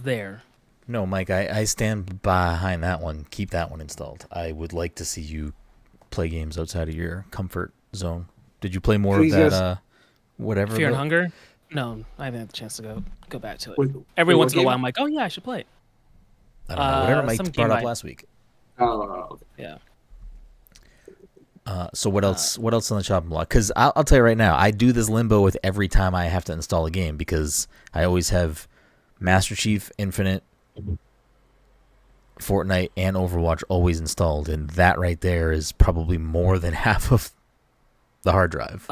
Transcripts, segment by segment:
there. No, Mike, I stand behind that one. Keep that one installed. I would like to see you play games outside of your comfort zone. Did you play more of that? Whatever. Fear and Hunger? No, I haven't had the chance to go back to it. Wait, Every what once in a game? while, I'm like, oh yeah, I should play it. I don't know. Whatever Some Mike game brought up last week. Oh, Yeah. So what else? What else on the chopping block? Because I'll tell you right now, I do this limbo with every time I have to install a game because I always have Master Chief Infinite, Fortnite, and Overwatch always installed, and that right there is probably more than half of the hard drive.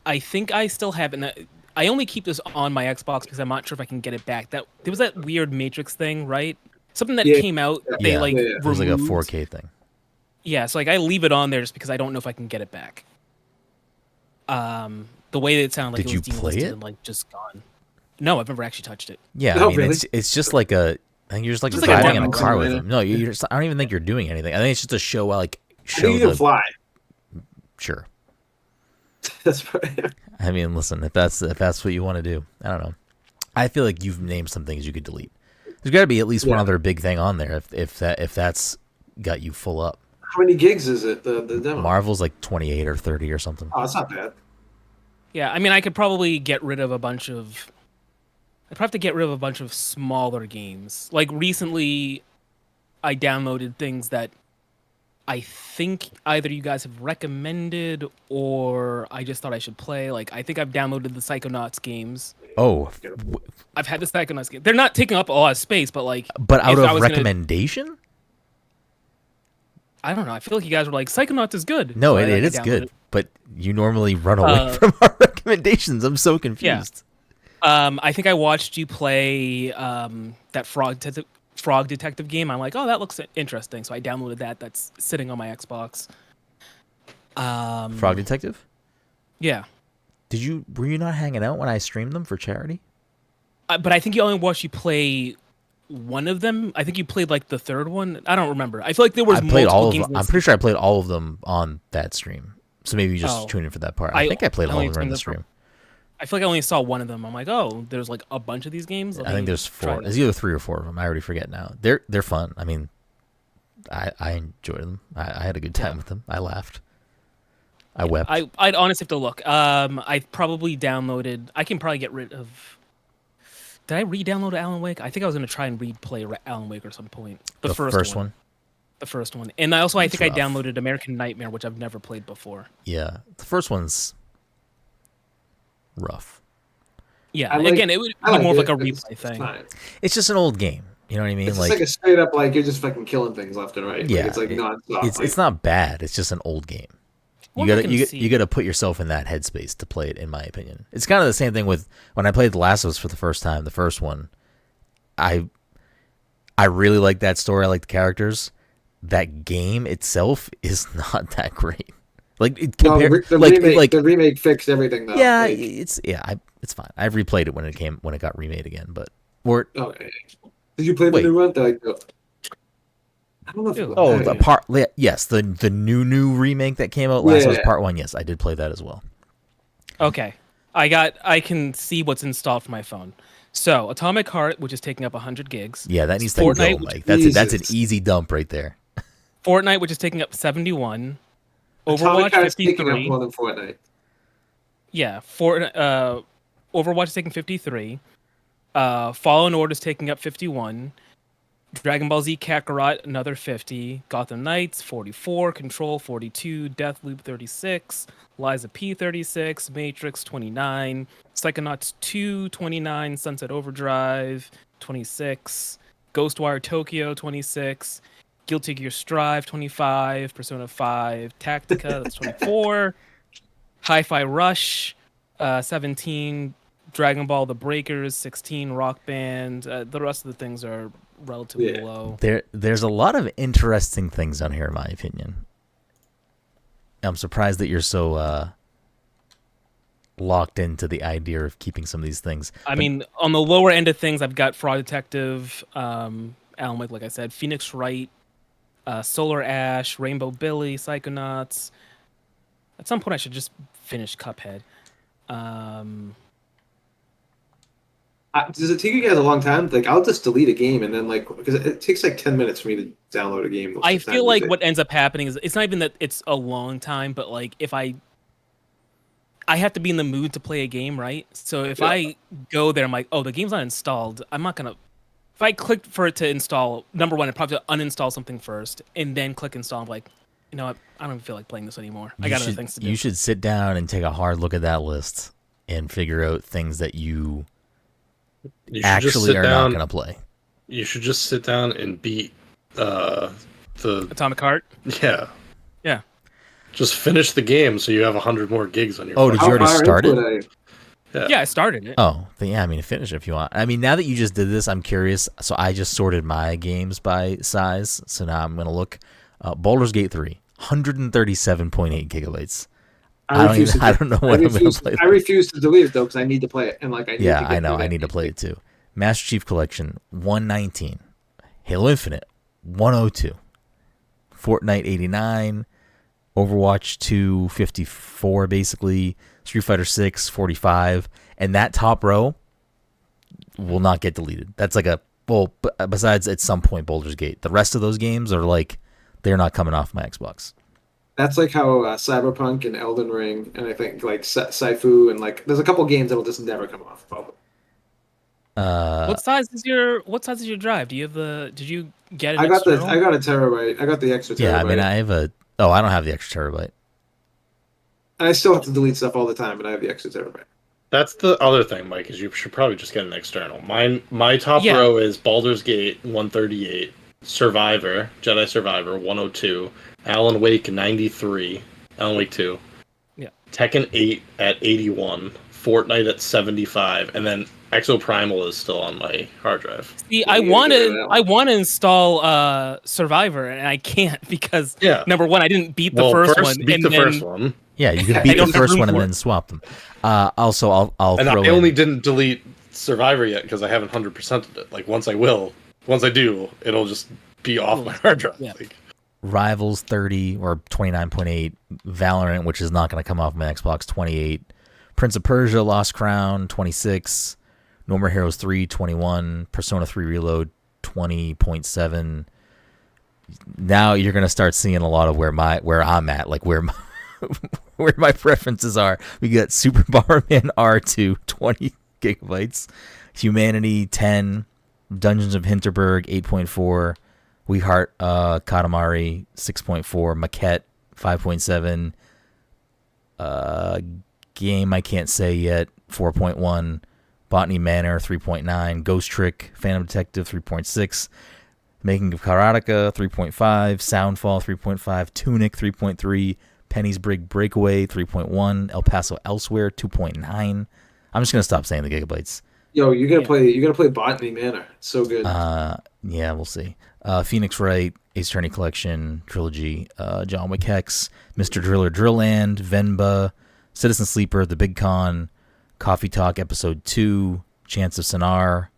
I think I still have it. I only keep this on my Xbox because I'm not sure if I can get it back. There was that weird Matrix thing, right? Something that came out. They it was like a 4K thing. Yeah, so like I leave it on there just because I don't know if I can get it back. The way that it sounded like Did it was you play it? and like just gone. No, I've never actually touched it. Yeah, No, I mean really? it's just like I think you're just like Just like a driving in a demo. car with him. No, I don't even think you're doing anything. I think it's just a show. Like I show think you can the fly. sure. That's right. I mean, listen, if that's what you want to do, I don't know. I feel like you've named some things you could delete. There's got to be at least one other big thing on there if that's got you full up. How many gigs is it? The demo? Marvel's like 28 or 30 or something. Oh, it's not bad. Yeah, I mean, I could probably get rid of a bunch of. I'd probably have to get rid of a bunch of smaller games. Like recently, I downloaded things that I think either you guys have recommended or I just thought I should play. Like I think I've downloaded the Psychonauts games. Oh, I've had the Psychonauts game. They're not taking up a lot of space, but like. but out if I of was recommendation? I don't know. I feel like you guys were like Psychonauts is good. No, So I it is downloaded good, it. but you normally run away from our recommendations. I'm so confused. I think I watched you play that Frog Detective game. I'm like, oh, that looks interesting. So I downloaded that. That's sitting on my Xbox. Frog Detective? Yeah. Were you not hanging out when I streamed them for charity? But I think you only watched you play one of them. I think you played like the third one. I don't remember. I feel like there was I played multiple all of games. them. I'm pretty sure I played all of them on that stream. So maybe you just Oh. tune in for that part. I think I played all of them in the stream. I feel like I only saw one of them. I'm like, oh, there's like a bunch of these games. I think there's 4. There's either 3 or 4 of them. I already forget now. They're fun. I mean, I enjoyed them. I had a good time with them. I laughed. I wept. I'd honestly have to look. I probably downloaded. I can probably get rid of. Did I re-download Alan Wake? I think I was gonna try and replay Alan Wake at some point. The first one. The first one, and I think I downloaded American Nightmare, which I've never played before. Yeah, the first one's rough. Yeah, again, it would be more of like a replay thing. It's just an old game. You know what I mean? It's just like a straight up like you're just fucking killing things left and right. Yeah, like, it's like nonstop. It's not bad. It's just an old game. You gotta put yourself in that headspace to play it, in my opinion. It's kind of the same thing with when I played The Last of Us for the first time. The first one, I really like that story. I like the characters. That game itself is not that great. Like the remake fixed everything though. Yeah, it's fine. I've replayed it when it got remade again, but okay. Did you play the new one? I don't know if yes, the new remake that came out last was Part 1. Yes, I did play that as well. Okay, I can see what's installed for my phone. So Atomic Heart, which is taking up 100 gigs. Yeah, that needs to go, Mike. That's an easy dump right there. Fortnite, which is taking up 71. Overwatch 53. Taking up more than Fortnite. Yeah, Overwatch is taking 53. Fallen Order is taking up 51. Dragon Ball Z Kakarot, another 50. Gotham Knights, 44. Control, 42. Deathloop, 36. Liza P, 36. Matrix, 29. Psychonauts 2, 29. Sunset Overdrive, 26. Ghostwire Tokyo, 26. Guilty Gear Strive, 25. Persona 5. Tactica, that's 24. Hi-Fi Rush, 17. Dragon Ball The Breakers, 16. Rock Band. The rest of the things are relatively low. There's a lot of interesting things on here, in my opinion. I'm surprised that you're so locked into the idea of keeping some of these things. I mean, on the lower end of things, I've got Fraud Detective, Alan Wake, like I said, Phoenix Wright, Solar Ash, Rainbow Billy, Psychonauts. At some point, I should just finish Cuphead. Does it take you guys a long time? Like, I'll just delete a game and then because it takes like 10 minutes for me to download a game. I feel like what ends up happening is it's not even that it's a long time, but like if I have to be in the mood to play a game, right? So if I go there, I'm like, oh, the game's not installed. I'm not gonna. If I click for it to install, number one, I probably have to uninstall something first and then click install. I'm like, you know what? I don't feel like playing this anymore. I got other things to do. You should sit down and take a hard look at that list and figure out things that you actually are not going to play. You should just sit down and beat the Atomic Heart. Yeah. Yeah. Just finish the game so you have 100 more gigs on your phone. Did you already start it? Yeah, I started it. Oh, then yeah, I mean, finish it if you want. I mean, now that you just did this, I'm curious. So I just sorted my games by size. So now I'm going to look. Baldur's Gate 3, 137.8 gigabytes. I don't know what I'm going to play. I refuse to delete it, though, because I need to play it. And I know. I need to play it, too. Master Chief Collection, 119. Halo Infinite, 102. Fortnite, 89. Overwatch 2, 54, basically. Street Fighter 6, 45. And that top row will not get deleted. That's like besides at some point Baldur's Gate. The rest of those games are like, they're not coming off my Xbox. That's like how Cyberpunk and Elden Ring, and I think like Saifu, and like there's a couple games that'll just never come off. Probably. What size is your drive? Do you have Did you get it? I got a terabyte. I got the extra terabyte. Yeah, I mean, I don't have the extra terabyte. And I still have to delete stuff all the time, but I have the extra terabyte. That's the other thing, Mike, is you should probably just get an external. My top row is Baldur's Gate 138, Jedi Survivor 102, Alan Wake 93, Alan Wake 2, Tekken 8 at 81, Fortnite at 75, and then Exoprimal is still on my hard drive. See, I want to install Survivor, and I can't because number one, I didn't beat the first one. Beat the first one. Yeah, you can beat the first one and then swap them. Also, I'll and throw I only didn't delete Survivor yet because I haven't 100%ed it. Like once I do, it'll just be off my hard drive. Yeah. Rivals 30 or 29.8, Valorant, which is not going to come off my Xbox, 28, Prince of Persia: Lost Crown 26, No More Heroes 3 21, Persona 3 Reload 20.7. Now you're going to start seeing a lot of where I'm at, like where my preferences are. We got Super Bomberman R2 20 gigabytes, Humanity 10, Dungeons of Hinterberg 8.4, We Heart Katamari 6.4, Maquette 5.7, Game I Can't Say Yet 4.1, Botany Manor 3.9, Ghost Trick Phantom Detective 3.6, Making of Karateka 3.5, Soundfall 3.5, Tunic 3.3, Penny's Brig Breakaway 3.1, El Paso Elsewhere 2.9. I'm just gonna stop saying the gigabytes. Yo, you gotta play Botany Manor. It's so good. Yeah, we'll see. Phoenix Wright, Ace Attorney Collection Trilogy, John Wick Hex, Mr. Driller Drillland, Venba, Citizen Sleeper, The Big Con, Coffee Talk Episode 2, Chance of Sonar,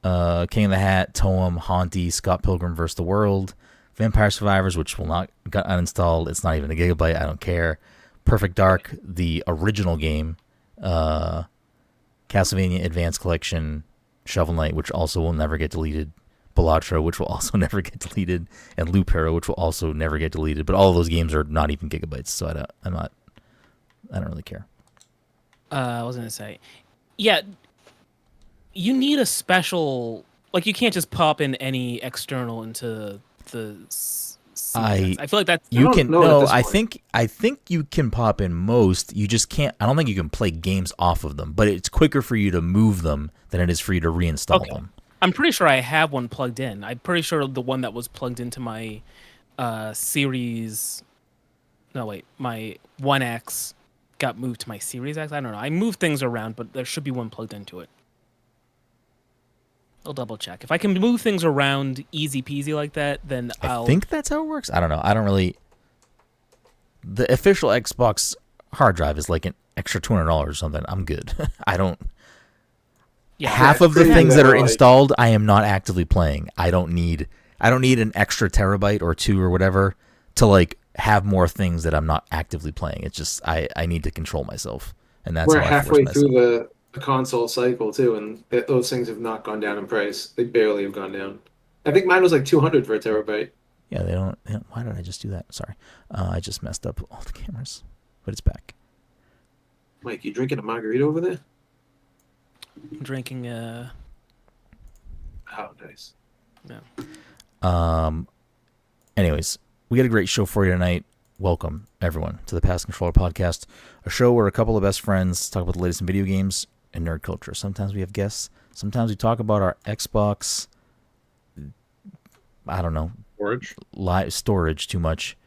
King of the Hat, Toem, Haunty, Scott Pilgrim vs. the World, Vampire Survivors, which will not got uninstalled. It's not even a gigabyte. I don't care. Perfect Dark, the original game, Castlevania Advanced Collection, Shovel Knight, which also will never get deleted, Balatro, which will also never get deleted, and Loop Hero, which will also never get deleted. But all of those games are not even gigabytes, so I don't really care. I was gonna say, yeah, you need a special, like you can't just pop in any external into the. I feel like that's you can no. I think you can pop in most. You just can't. I don't think you can play games off of them. But it's quicker for you to move them than it is for you to reinstall them. I'm pretty sure I have one plugged in. I'm pretty sure the one that was plugged into my Series. No wait, my 1X got moved to my Series X. I don't know. I moved things around, but there should be one plugged into it. I'll double check. If I can move things around easy peasy like that, then I think that's how it works. I don't know. I don't really. The official Xbox hard drive is like an extra $200 or something. I'm good. I don't. Yeah, half of the things that are installed, I am not actively playing. I don't need an extra terabyte or two or whatever to like have more things that I'm not actively playing. It's just I need to control myself, and that's we're halfway through a console cycle too, and those things have not gone down in price. They barely have gone down. I think mine was like 200 for a terabyte. Yeah, they don't. Why did I just do that? Sorry, I just messed up all the cameras, but it's back. Mike, you drinking a margarita over there? I'm drinking. Oh, nice. No. Anyways, we got a great show for you tonight. Welcome, everyone, to the Pass Controller Podcast, a show where a couple of best friends talk about the latest in video games and nerd culture. Sometimes we have guests. Sometimes we talk about our Xbox, I don't know, live storage too much.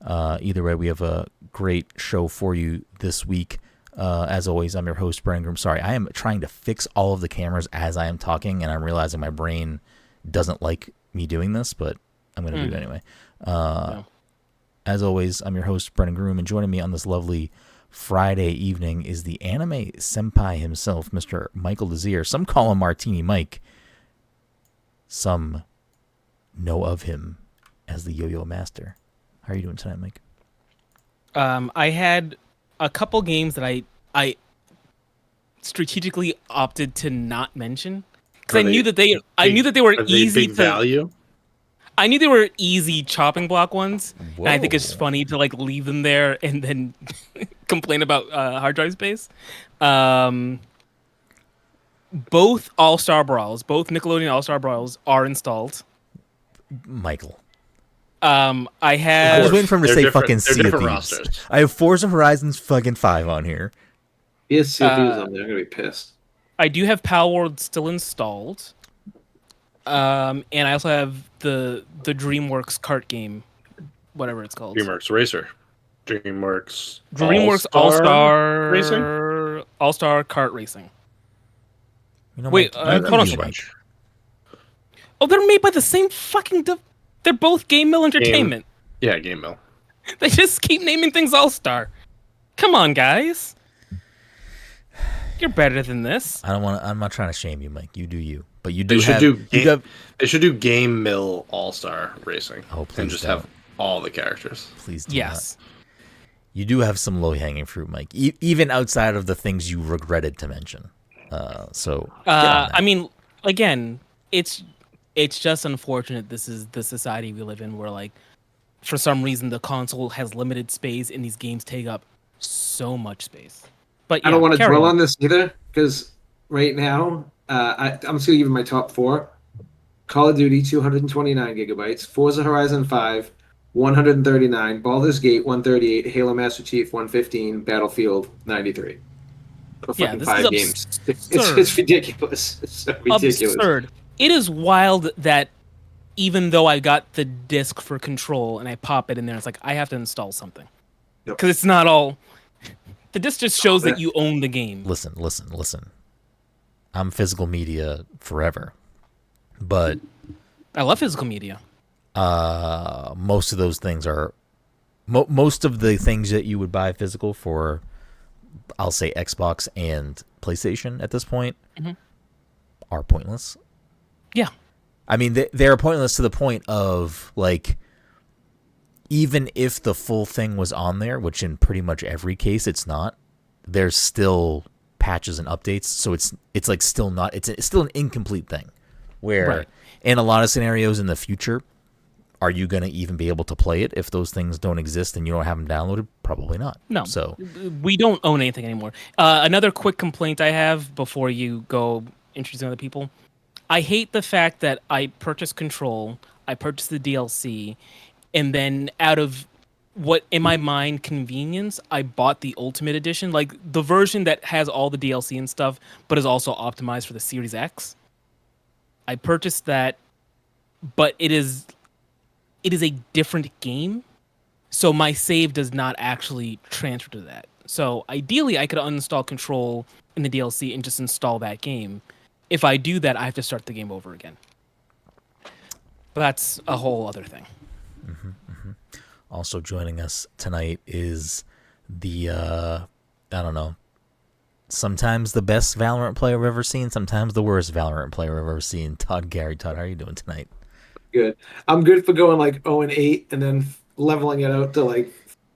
Either way, we have a great show for you this week. As always, I'm your host, Brenden. Sorry, I am trying to fix all of the cameras as I am talking, and I'm realizing my brain doesn't like me doing this, but I'm going to do it anyway. No. As always, I'm your host, Brenden Groom, and joining me on this lovely Friday evening is the anime senpai himself, Mr. Michael Desir. Some call him Martini Mike. Some know of him as the Yo-Yo Master. How are you doing tonight, Mike? I had a couple games that I strategically opted to not mention because I knew that they were easy big value. I knew they were easy chopping block ones. And I think it's funny to like leave them there and then complain about hard drive space. Both All-Star Brawls, both Nickelodeon All-Star Brawls are installed. Michael. I was waiting for him to say fucking Sea of Thieves. Rosters. I have Forza Horizons fucking 5 on here. Yes, Sea of Thieves on there. I'm gonna be pissed. I do have Palworld still installed. And I also have the DreamWorks kart game, whatever it's called. DreamWorks Racer. DreamWorks All-Star Racing? All-Star Kart Racing. You know, wait, Mike, hold on a second. Oh, they're made by the same fucking... They're both Game Mill Entertainment. Game Mill. They just keep naming things All-Star. Come on, guys. You're better than this. I'm not trying to shame you, Mike. You do you. But you do They should do Game Mill All-Star Racing. Oh, please and just have all the characters. Please do yes. not. You do have some low-hanging fruit, Mike. Even outside of the things you regretted to mention. I mean, again, it's just unfortunate this is the society we live in where, like, for some reason the console has limited space and these games take up so much space. But yeah, I don't want to dwell on this either, because right now, I'm just going to give you my top 4. Call of Duty, 229 gigabytes. Forza Horizon 5, 139. Baldur's Gate, 138. Halo Master Chief, 115. Battlefield, 93. Yeah, this 5 is games. absurd. It's ridiculous. It's so ridiculous. Absurd. It is wild that even though I got the disc for Control and I pop it in there, it's like I have to install something. Because it's not all... The disc just shows that you own the game. Listen. I'm physical media forever. But... I love physical media. Most of those things are... most of the things that you would buy physical for, I'll say Xbox and PlayStation at this point, are pointless. Yeah. I mean, they're pointless to the point of, like... Even if the full thing was on there, which in pretty much every case it's not, there's still patches and updates, so it's like still not, it's still an incomplete thing. Where in a lot of scenarios in the future, are you going to even be able to play it if those things don't exist and you don't have them downloaded? Probably not. No. So we don't own anything anymore. Another quick complaint I have before you go introducing other people. I hate the fact that I purchased Control, I purchased the DLC, and then out of what, in my mind, convenience, I bought the Ultimate Edition, like the version that has all the DLC and stuff, but is also optimized for the Series X. I purchased that, but it is a different game, so my save does not actually transfer to that. So ideally, I could uninstall Control in the DLC and just install that game. If I do that, I have to start the game over again. But that's a whole other thing. Also joining us tonight is the, I don't know, sometimes the best Valorant player I've ever seen, sometimes the worst Valorant player I've ever seen, Todd Gary. Todd, how are you doing tonight? Good. I'm good for going like 0-8 and then leveling it out to like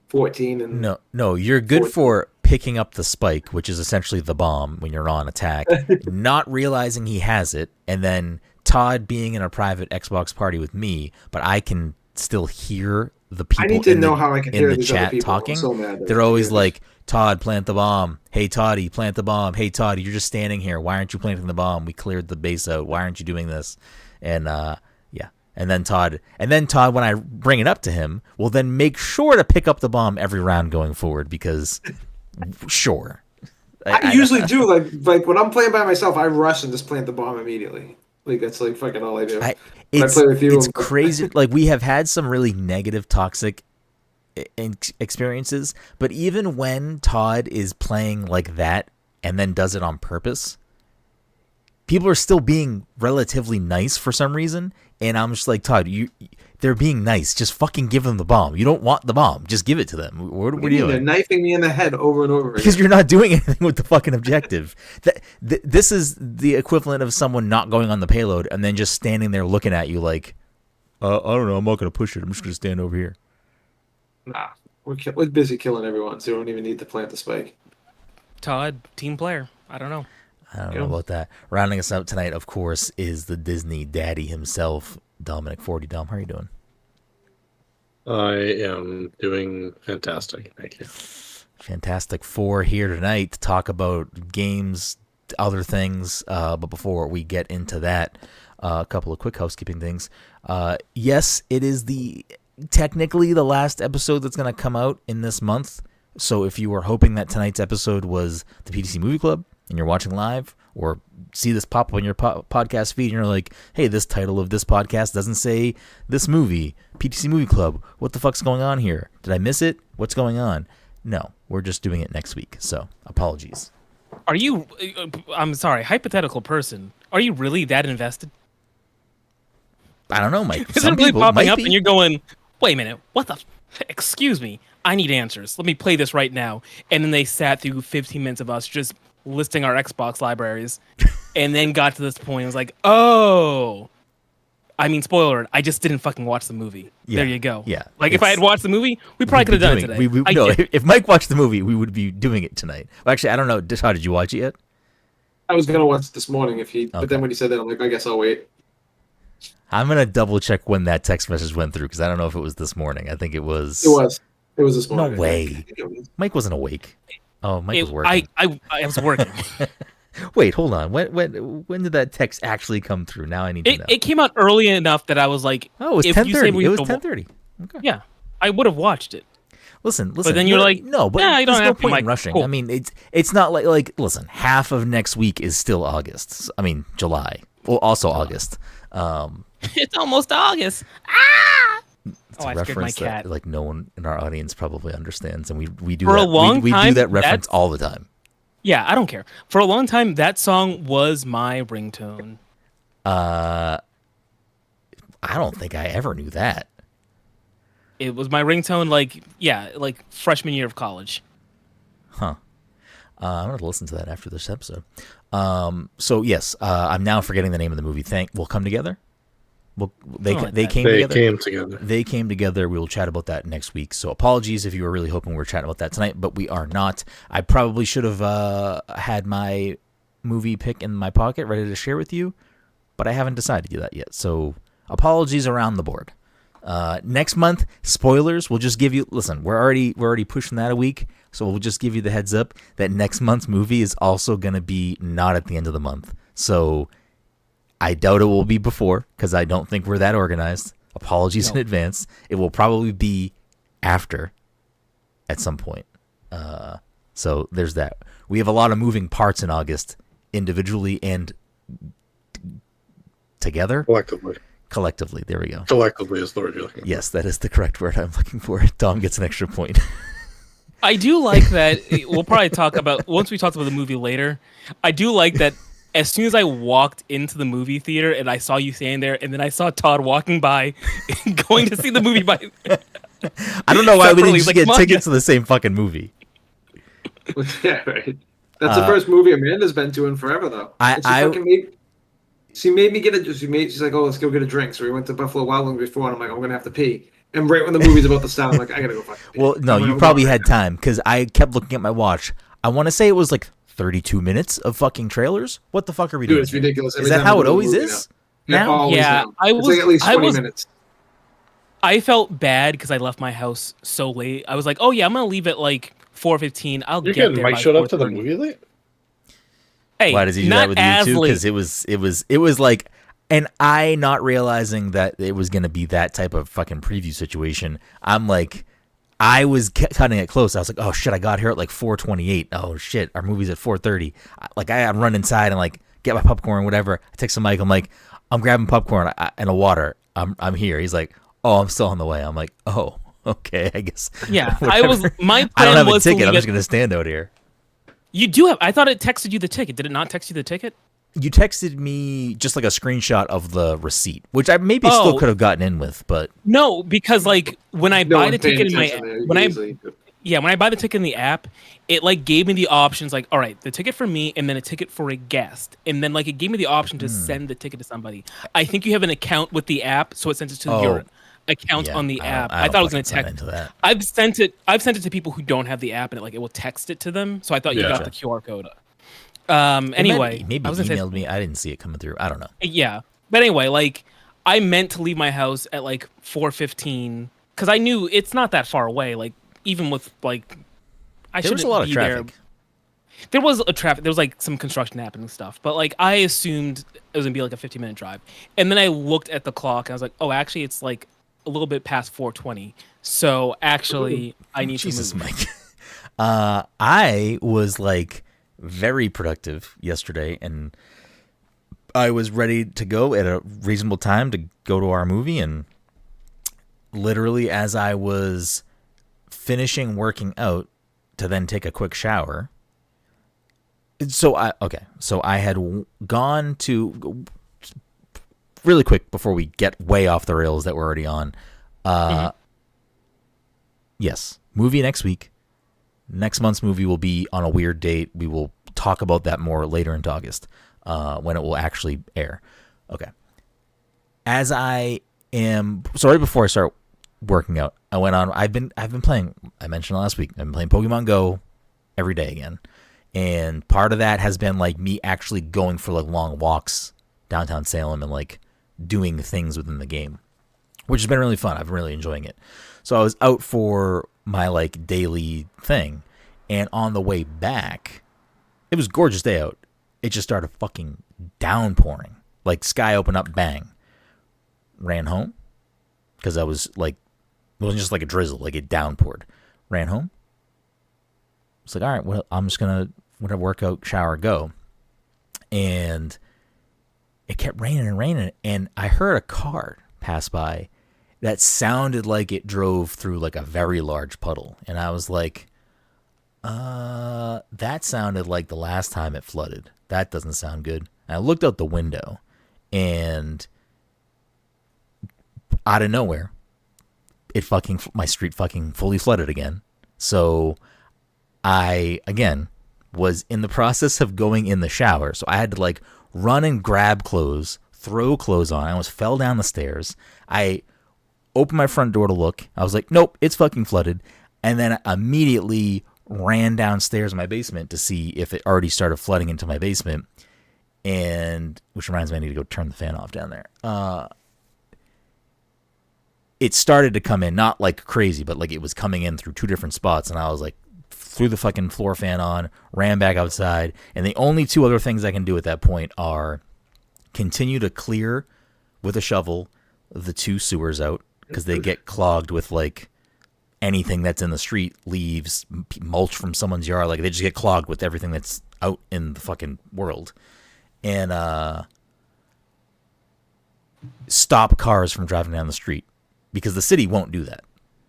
14. And No, you're good 14. for picking up the spike, which is essentially the bomb when you're on attack, not realizing he has it, and then Todd being in a private Xbox party with me, but I can still hear the people I need to know how I can hear in the these other chat people. talking. I'm so mad that They're I always hear like, Todd, plant the bomb. Hey, Toddy, plant the bomb. Hey, Toddy, you're just standing here. Why aren't you planting the bomb? We cleared the base out. Why aren't you doing this? And yeah. And then Todd, when I bring it up to him, will then make sure to pick up the bomb every round going forward because, sure. I usually do. Like when I'm playing by myself, I rush and just plant the bomb immediately. Like that's like fucking all I do. When I play with you, it's crazy. Like we have had some really negative, toxic experiences, but even when Todd is playing like that and then does it on purpose, people are still being relatively nice for some reason, and I'm just like, Todd, they're being nice. Just fucking give them the bomb. You don't want the bomb. Just give it to them. What are you doing? They're knifing me in the head over and over again. Because you're not doing anything with the fucking objective. This is the equivalent of someone not going on the payload and then just standing there looking at you like, I don't know, I'm not going to push it. I'm just going to stand over here. Nah, we're busy killing everyone, so we don't even need to plant the spike. Todd, team player. I don't know about that. Rounding us out tonight, of course, is the Disney daddy himself, Dominic 40. Dom, how are you doing? I am doing fantastic. Thank you. Fantastic 4 here tonight to talk about games, other things. But before we get into that, a couple of quick housekeeping things. Yes, it is technically the last episode that's going to come out in this month. So if you were hoping that tonight's episode was the PTC Movie Club and you're watching live, or see this pop up on your podcast feed and you're like, hey, this title of this podcast doesn't say this movie, PTC Movie Club, what the fuck's going on here? Did I miss it? What's going on? No, we're just doing it next week, so apologies. Are you, I'm sorry, hypothetical person, are you really that invested? I don't know, Mike. Is it really popping up and you're going, wait a minute, what the, excuse me, I need answers. Let me play this right now. And then they sat through 15 minutes of us just listing our Xbox libraries and then got to this point and was like, oh, I mean, spoiler, I just didn't fucking watch the movie. Yeah, there you go. Yeah. Like if I had watched the movie, we probably could have done it today. No, if Mike watched the movie, we would be doing it tonight. Well, actually, I don't know. How did you watch it yet? I was going to watch it this morning but then when he said that, I'm like, I guess I'll wait. I'm going to double check when that text message went through because I don't know if it was this morning. I think it was. It was this morning. No way. Mike wasn't awake. Oh, Mike was working. I was working. Wait, hold on. When did that text actually come through? Now I need to know. It came out early enough that I was like, oh, it was 10:30. It was 10:30. Okay. Yeah, I would have watched it. Listen. But then you're like, no, but you don't there's have no point to, in rushing. cool. I mean, it's not like listen, half of next week is still August. I mean, July. Well, also August. It's almost August. Ah! It's a reference that like no one in our audience probably understands, and we do for that. A long we time, do that reference all the time. Yeah, I don't care. For a long time, that song was my ringtone. I don't think I ever knew that. It was my ringtone, like freshman year of college. Huh. I'm going to listen to that after this episode. So yes, I'm now forgetting the name of the movie. We'll come together. They came together. They came together. We will chat about that next week. So apologies if you were really hoping we were chatting about that tonight, but we are not. I probably should have had my movie pick in my pocket ready to share with you, but I haven't decided to do that yet. So apologies around the board. Next month, spoilers. We'll just give you. Listen, we're already pushing that a week, so we'll just give you the heads up that next month's movie is also going to be not at the end of the month. So I doubt it will be before because I don't think we're that organized. Apologies in advance. It will probably be after at some point. So there's that. We have a lot of moving parts in August, individually and together. Collectively, there we go. Collectively is the word you're looking for. Yes, that is the correct word I'm looking for. Dom gets an extra point. I do like that. We'll probably talk about, once we talk about the movie later, I do like that as soon as I walked into the movie theater and I saw you standing there, and then I saw Todd walking by, going to see the movie by... I don't know why we didn't just get tickets to the same fucking movie. Yeah, right. That's the first movie Amanda's been to in forever, though. She made me get a. She's like, "Oh, let's go get a drink." So we went to Buffalo Wild Wings before, and I'm like, "I'm gonna have to pee." And right when the movie's about to start, I'm like, "I gotta go fucking pee." Well, no, you probably had time because I kept looking at my watch. I want to say it was like 32 minutes of fucking trailers. What the fuck are we doing? Dude, it's ridiculous. Is that how it always is? Now? Yeah, it's like at least 20 minutes. I felt bad because I left my house so late. I was like, "Oh yeah, I'm gonna leave at like 4:15. I'll get there." Mike showed up to the movie late. Hey, why does he do that with you too? Because it was like, and I not realizing that it was gonna be that type of fucking preview situation. I'm like, I was cutting it close. I was like, oh shit, I got here at like 4:28. Oh shit, our movie's at 4:30. Like I run inside and like get my popcorn, whatever. I text Mike. I'm like, I'm grabbing popcorn and a water. I'm here. He's like, oh, I'm still on the way. I'm like, oh, okay, I guess. Yeah, I was. My plan I don't have was a ticket. To I'm just gonna stand out here. You do have. I thought it texted you the ticket. Did it not text you the ticket? You texted me just like a screenshot of the receipt, which I maybe still could have gotten in with, but no, because like when I buy the ticket in my when I buy the ticket in the app, it like gave me the options like, all right, the ticket for me and then a ticket for a guest, and then like it gave me the option to send the ticket to somebody. I think you have an account with the app, so it sends it to your account on the app. I thought it was going to text. I've sent it to people who don't have the app, and it will text it to them. So I thought you got the QR code. Anyway, maybe emailed me. I didn't see it coming through. I don't know. Yeah, but anyway, like I meant to leave my house at like 4:15 because I knew it's not that far away. Like even with like, there was a lot of traffic. There was a traffic. There was like some construction happening and stuff. But like I assumed it was gonna be like a 15-minute drive, and then I looked at the clock and I was like, oh, actually, it's like a little bit past 4:20. So actually, I need to move. Mike. I was like very productive yesterday, and I was ready to go at a reasonable time to go to our movie, and literally as I was finishing working out to then take a quick shower. So I had gone to really quick before we get way off the rails that we're already on. Yes, movie next week. Next month's movie will be on a weird date. We will talk about that more later into August, when it will actually air. Okay. As I am, so right before I start working out, I went on. I've been playing. I mentioned last week. I've been playing Pokemon Go every day again, and part of that has been like me actually going for like long walks downtown Salem and like doing things within the game, which has been really fun. I've been really enjoying it. So I was out for my like daily thing, and on the way back, it was a gorgeous day out. It just started fucking downpouring. Like sky opened up, bang. Ran home because I was like, it wasn't just like a drizzle, like it downpoured. Ran home. It's like, all right, well, I'm just gonna work out, shower, go. And it kept raining and raining, and I heard a car pass by that sounded like it drove through like a very large puddle. And I was like, that sounded like the last time it flooded. That doesn't sound good. And I looked out the window, and out of nowhere, my street fucking fully flooded again. So I, again, was in the process of going in the shower. So I had to like run and grab clothes, throw clothes on. I almost fell down the stairs. I opened my front door to look. I was like, nope, it's fucking flooded. And then I immediately ran downstairs in my basement to see if it already started flooding into my basement. And which reminds me, I need to go turn the fan off down there. It started to come in, not like crazy, but like it was coming in through two different spots. And I was like, threw the fucking floor fan on, ran back outside. And the only two other things I can do at that point are continue to clear with a shovel the two sewers out, because they get clogged with like anything that's in the street, leaves, mulch from someone's yard. Like they just get clogged with everything that's out in the fucking world. And stop cars from driving down the street, because the city won't do that.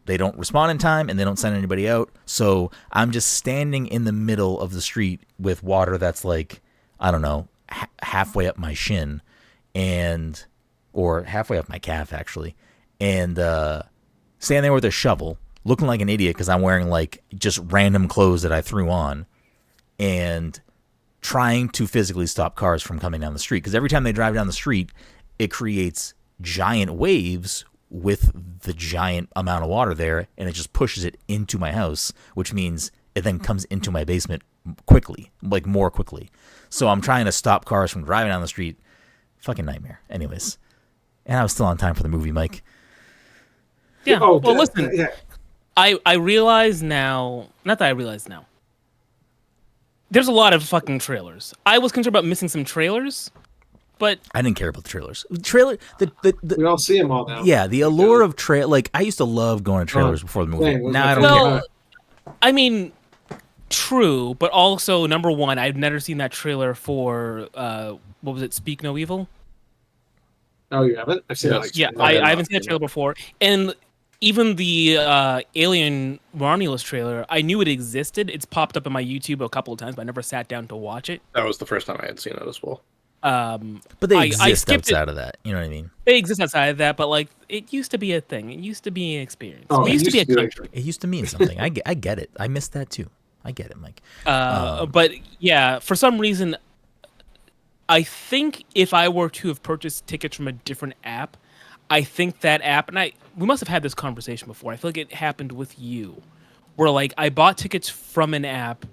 They don't respond in time, and they don't send anybody out. So I'm just standing in the middle of the street with water that's like, I don't know, halfway up my shin, or halfway up my calf actually, and standing there with a shovel, looking like an idiot because I'm wearing like just random clothes that I threw on, and trying to physically stop cars from coming down the street. Because every time they drive down the street, it creates giant waves with the giant amount of water there, and it just pushes it into my house, which means it then comes into my basement quickly, like more quickly. So I'm trying to stop cars from driving down the street. Fucking nightmare. Anyways. And I was still on time for the movie, Mike. Yeah. Oh, well, listen. Yeah. I realize now, not that I realize now, there's a lot of fucking trailers. I was concerned about missing some trailers, but I didn't care about the trailers. We all see them all now. Yeah, the allure of like I used to love going to trailers before the movie. Now I don't care. I mean, true, but also number one, I've never seen that trailer for what was it, Speak No Evil? Oh, you haven't? I've seen it. Yeah, I haven't seen that trailer before, and even the Alien Romulus trailer, I knew it existed. It's popped up in my YouTube a couple of times, but I never sat down to watch it. That was the first time I had seen it as well. But they exist outside of that. You know what I mean? They exist outside of that, but like it used to be a thing. It used to be an experience. We used to be a country. It used to mean something. I get it. I missed that too. I get it, Mike. But yeah, for some reason, I think if I were to have purchased tickets from a different app, I think that app, and we must have had this conversation before. I feel like it happened with you, where like I bought tickets from an app,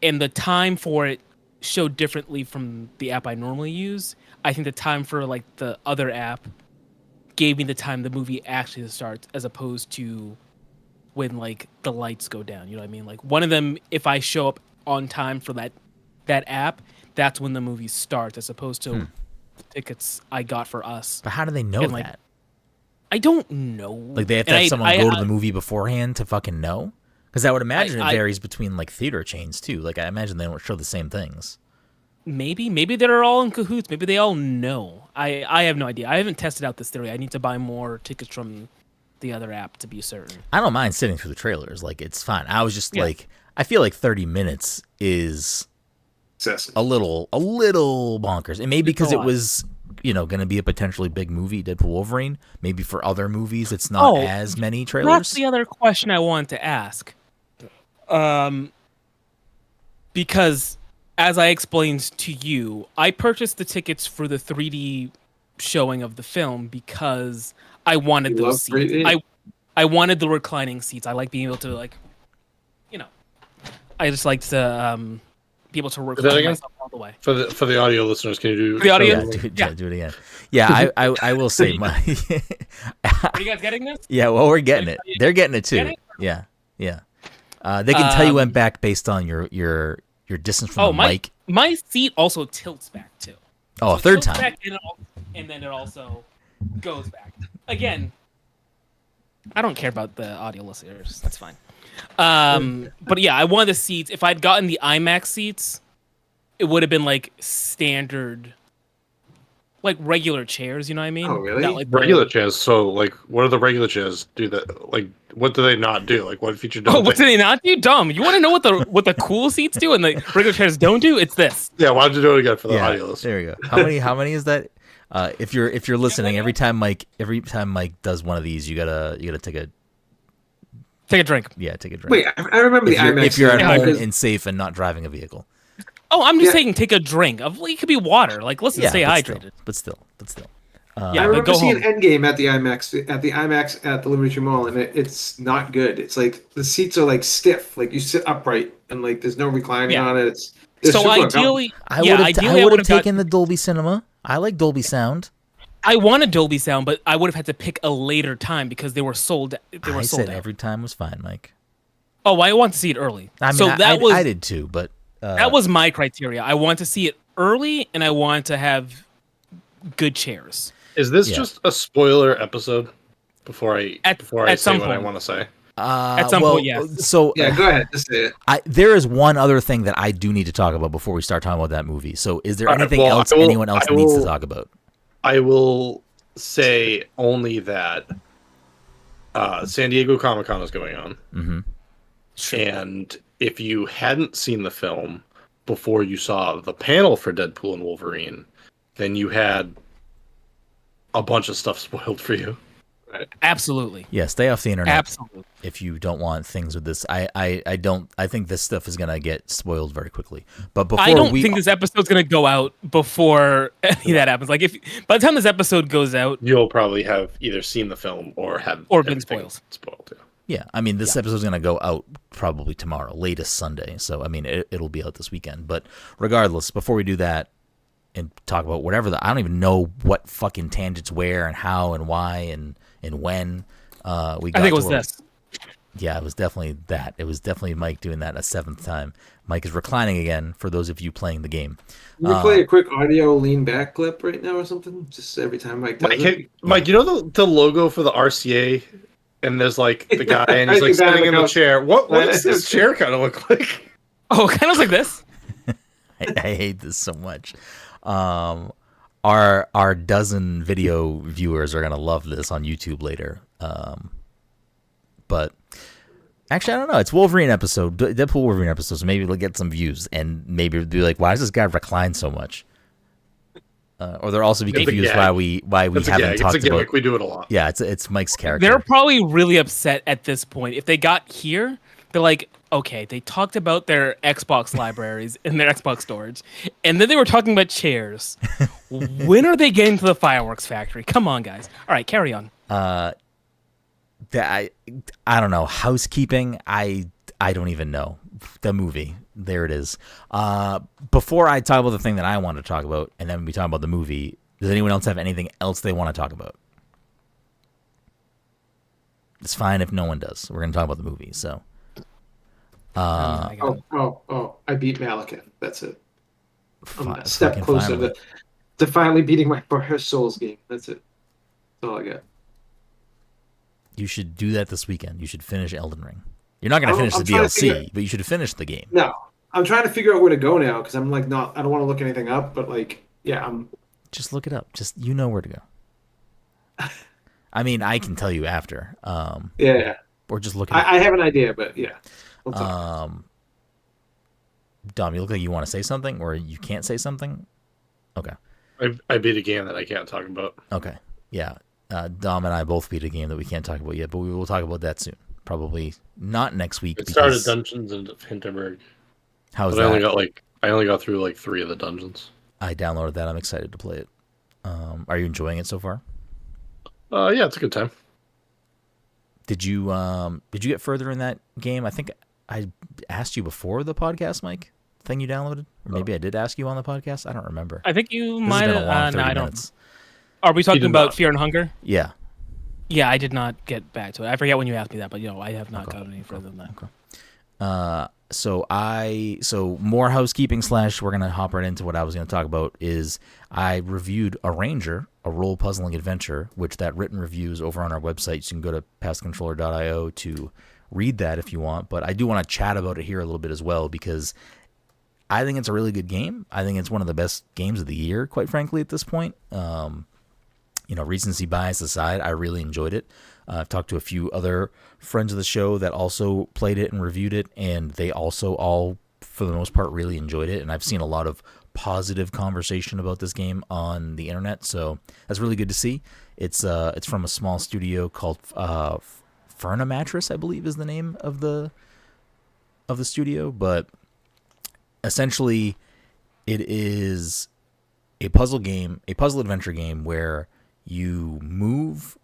and the time for it showed differently from the app I normally use. I think the time for like the other app gave me the time the movie actually starts, as opposed to when like the lights go down. You know what I mean? Like one of them, if I show up on time for that app, that's when the movie starts, as opposed to the tickets I got for us. But how do they know and, like, that? I don't know. Like they have to have someone go to the movie beforehand to fucking know? Because I would imagine it varies between like theater chains too. Like I imagine they don't show the same things. Maybe they're all in cahoots. Maybe they all know. I have no idea. I haven't tested out this theory. I need to buy more tickets from the other app to be certain. I don't mind sitting through the trailers. Like it's fine. I was just like, I feel like 30 minutes is excessive. a little bonkers. And maybe because it was, going to be a potentially big movie, Deadpool Wolverine. Maybe for other movies, it's not as many trailers. That's the other question I wanted to ask. Because as I explained to you, I purchased the tickets for the 3D showing of the film because I wanted those seats. I wanted the reclining seats. I like being able to I just like to be able to recline myself all the way. For the audio listeners, can you do the audio? Yeah, do it again. Yeah, I will say my. Are you guys getting this? Yeah, well, we're getting it. They're getting it too. Yeah. They can tell you went back based on your distance from the mic. My seat also tilts back too. Oh, a third time. And then it also goes back. Again, I don't care about the audio listeners. That's fine. But yeah, I wanted the seats. If I'd gotten the IMAX seats, it would have been like standard, like regular chairs. You know what I mean? Oh, really? Not like regular chairs. So, like, what do the regular chairs do? That, like, what do they not do? Like, what feature don't? Oh, what do they not do? Dumb. You want to know what the cool seats do and the regular chairs don't do? It's this. Yeah, why'd you do it again for the audio listeners? There you go. How many is that? If you're listening, every time Mike does one of these, you gotta take a drink. Yeah, take a drink. Wait, I remember the IMAX. If you're at home and safe and not driving a vehicle. Oh, I'm just saying take a drink. It could be water. Like, listen, stay hydrated. But still. I remember seeing Endgame at the IMAX at the Liberty Mall, and it's not good. It's like the seats are like stiff, like you sit upright, and like there's no reclining on it. So ideally, I would have taken the Dolby Cinema. I like Dolby Sound. I wanted Dolby Sound, but I would have had to pick a later time because they were sold. I said every time was fine, Mike. Oh, I want to see it early. I mean, I did too, but that was my criteria. I want to see it early, and I want to have good chairs. Is this just a spoiler episode? Before I say what I want to say. At some point, yes. So go ahead. Just say it. There is one other thing that I do need to talk about before we start talking about that movie. So, is there anything else anyone else needs to talk about? I will say only that San Diego Comic-Con is going on. Mm-hmm. And if you hadn't seen the film before you saw the panel for Deadpool and Wolverine, then you had a bunch of stuff spoiled for you. Absolutely. Yeah, stay off the internet. Absolutely. If you don't want things with this, I think this stuff is gonna get spoiled very quickly. But before I don't think this episode's gonna go out before any of that happens. Like, if by the time this episode goes out, you'll probably have either seen the film or been spoiled. Yeah, I mean, this episode's gonna go out probably tomorrow, latest Sunday. So I mean, it'll be out this weekend. But regardless, before we do that and talk about whatever I don't even know what fucking tangents where and how and why and when we got. I think it was this. Yeah, it was definitely that. It was definitely Mike doing that a seventh time. Mike is reclining again for those of you playing the game. Can you play a quick audio lean back clip right now or something? Just every time Mike does it. Mike, you know the logo for the RCA, and there's like the guy and he's like sitting in the chair. What does this chair kind of look like? Oh, it kind of looks like this. I hate this so much. Our dozen video viewers are gonna love this on YouTube later. But actually, I don't know. It's Wolverine episode, Deadpool Wolverine episode, so maybe it'll get some views, and maybe it'll be like, why does this guy recline so much? Or they'll also be confused why we haven't talked it's a about. We do it a lot. Yeah, it's Mike's character. They're probably really upset at this point. If they got here, they're like, okay, they talked about their Xbox libraries and their Xbox storage, and then they were talking about chairs. When are they getting to the fireworks factory? Come on, guys. All right, carry on. I don't know. Housekeeping, I don't even know. The movie, there it is. Before I talk about the thing that I want to talk about, and then we talk about the movie, does anyone else have anything else they want to talk about? It's fine if no one does. We're going to talk about the movie, so. I beat Malekith. That's it. I'm a step step closer to finally beating my first Souls game. That's it. That's all I got. You should do that this weekend. You should finish Elden Ring. You're not going to finish the DLC, but you should finish the game. No, I'm trying to figure out where to go now because I'm like, I don't want to look anything up, but like, yeah, Just look it up. Just you know where to go. I mean, I can tell you after. Yeah. Or just look it up. I have an idea, but yeah. Dom, you look like you want to say something, or you can't say something. Okay. I beat a game that I can't talk about. Okay. Yeah. Dom and I both beat a game that we can't talk about yet, but we will talk about that soon. Probably not next week. It started Dungeons in Hinterberg. How's that? I only got through like 3 of the dungeons. I downloaded that. I'm excited to play it. Are you enjoying it so far? Yeah, it's a good time. Did you get further in that game? I think I asked you before the podcast, Mike. Thing you downloaded, or maybe I did ask you on the podcast. I don't remember. I think you might have. No, I don't. Minutes. Are we talking about Fear and Hunger? Yeah. Yeah, I did not get back to it. I forget when you asked me that, but I have not gotten any further than that. Okay. So more housekeeping / we're gonna hop right into what I was gonna talk about is I reviewed Arranger, a role puzzling adventure, which that written review is over on our website. So you can go to pastcontroller.io to read that if you want. But I do want to chat about it here a little bit as well because I think it's a really good game. I think it's one of the best games of the year, quite frankly, at this point. Recency bias aside, I really enjoyed it. I've talked to a few other friends of the show that also played it and reviewed it, and they also all, for the most part, really enjoyed it. And I've seen a lot of positive conversation about this game on the internet, so that's really good to see. It's from a small studio called Ferna Mattress, I believe, is the name of the studio. But essentially, it is a puzzle adventure game where you move,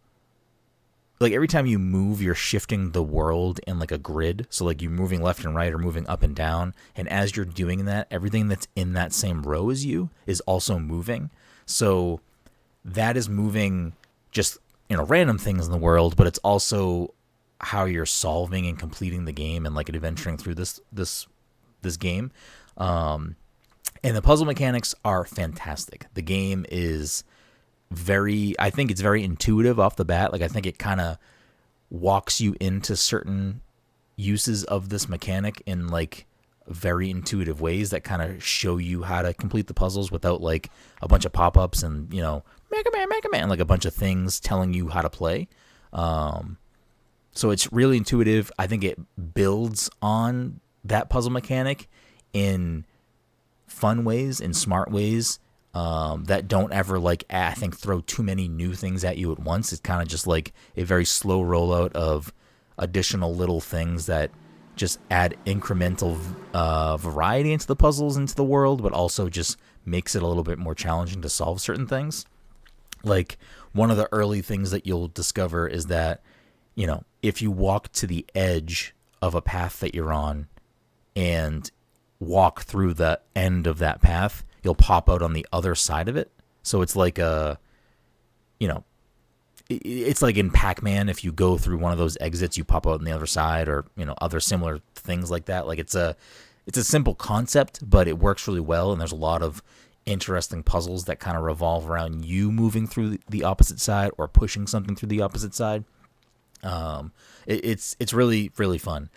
like every time you move, you're shifting the world in like a grid. So like you're moving left and right or moving up and down. And as you're doing that, everything that's in that same row as you is also moving. So that is moving just, random things in the world, but it's also how you're solving and completing the game and like adventuring through this game. And the puzzle mechanics are fantastic. The game is I think it's very intuitive off the bat. Like I think it kind of walks you into certain uses of this mechanic in like very intuitive ways that kind of show you how to complete the puzzles without like a bunch of pop-ups and, Mega Man, like a bunch of things telling you how to play. So it's really intuitive. I think it builds on that puzzle mechanic in fun ways, in smart ways. that don't ever I think throw too many new things at you at once. It's kind of just like a very slow rollout of additional little things that just add incremental variety into the puzzles, into the world, but also just makes it a little bit more challenging to solve certain things. Like, one of the early things that you'll discover is that, if you walk to the edge of a path that you're on and walk through the end of that path, you'll pop out on the other side of it. So it's like it's like in Pac-Man, if you go through one of those exits, you pop out on the other side, or other similar things like that. Like, it's a simple concept, but it works really well, and there's a lot of interesting puzzles that kind of revolve around you moving through the opposite side or pushing something through the opposite side. It's really, really fun.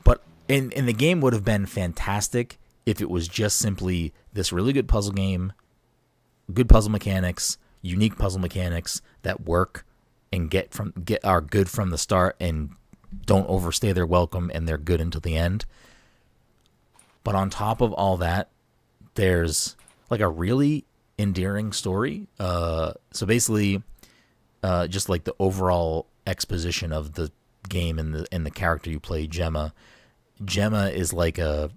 But and the game would have been fantastic if it was just simply this really good puzzle game, good puzzle mechanics, unique puzzle mechanics that work and are good from the start and don't overstay their welcome, and they're good until the end. But on top of all that, there's like a really endearing story. So basically, just like the overall exposition of the game and the character you play, Gemma. Gemma is like I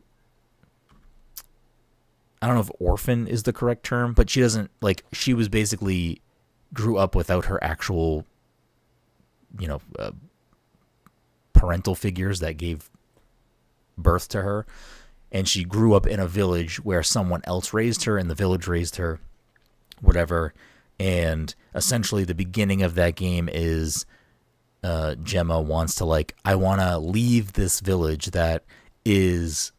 don't know if orphan is the correct term, but she was basically grew up without her actual, parental figures that gave birth to her. And she grew up in a village where someone else raised her, and the village raised her, whatever. And essentially the beginning of that game is Gemma wants to I want to leave this village that is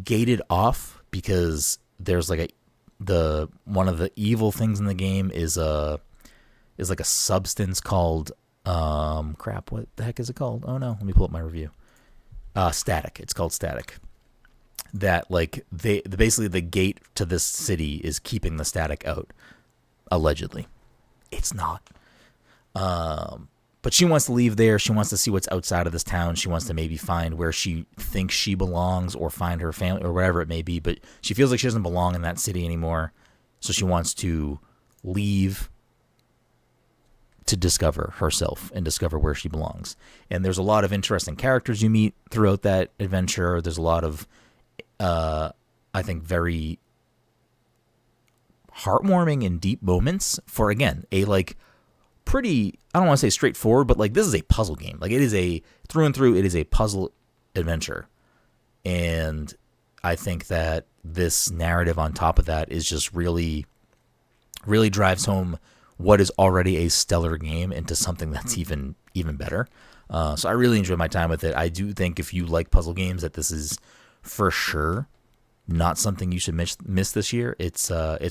gated off because there's one of the evil things in the game is like a substance called what the heck is it called? Oh no, let me pull up my review. Static. It's called static. That basically the gate to this city is keeping the static out, allegedly. It's not. But she wants to leave there. She wants to see what's outside of this town. She wants to maybe find where she thinks she belongs, or find her family, or whatever it may be. But she feels like she doesn't belong in that city anymore. So she wants to leave to discover herself and discover where she belongs. And there's a lot of interesting characters you meet throughout that adventure. There's a lot of, I think, very heartwarming and deep moments for, again, a pretty, I don't want to say straightforward, but this is a puzzle game. It is through and through, it is a puzzle adventure. And I think that this narrative on top of that is just really, really drives home what is already a stellar game into something that's even better. So I really enjoyed my time with it. I do think if you like puzzle games, that this is for sure not something you should miss this year. It's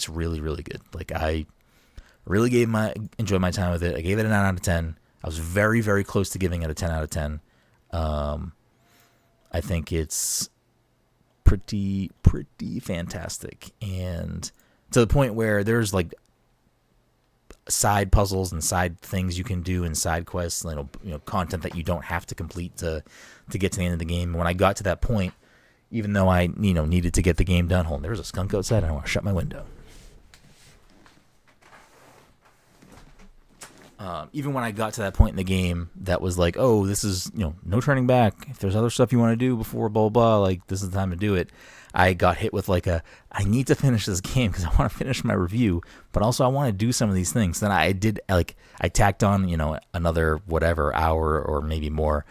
really, really good. I really enjoyed my time with it. I gave it a 9 out of 10. I was very, very close to giving it a 10 out of 10. I think it's pretty fantastic, and to the point where there's side puzzles and side things you can do and side quests, content that you don't have to complete to get to the end of the game. When I got to that point, even though I needed to get the game done, there was a skunk outside, and I want to shut my window. Even when I got to that point in the game, that was oh, this is, no turning back. If there's other stuff you want to do before blah, blah, blah, this is the time to do it. I got hit with I need to finish this game because I want to finish my review, but also I want to do some of these things. Then I did, I tacked on, another whatever hour or maybe more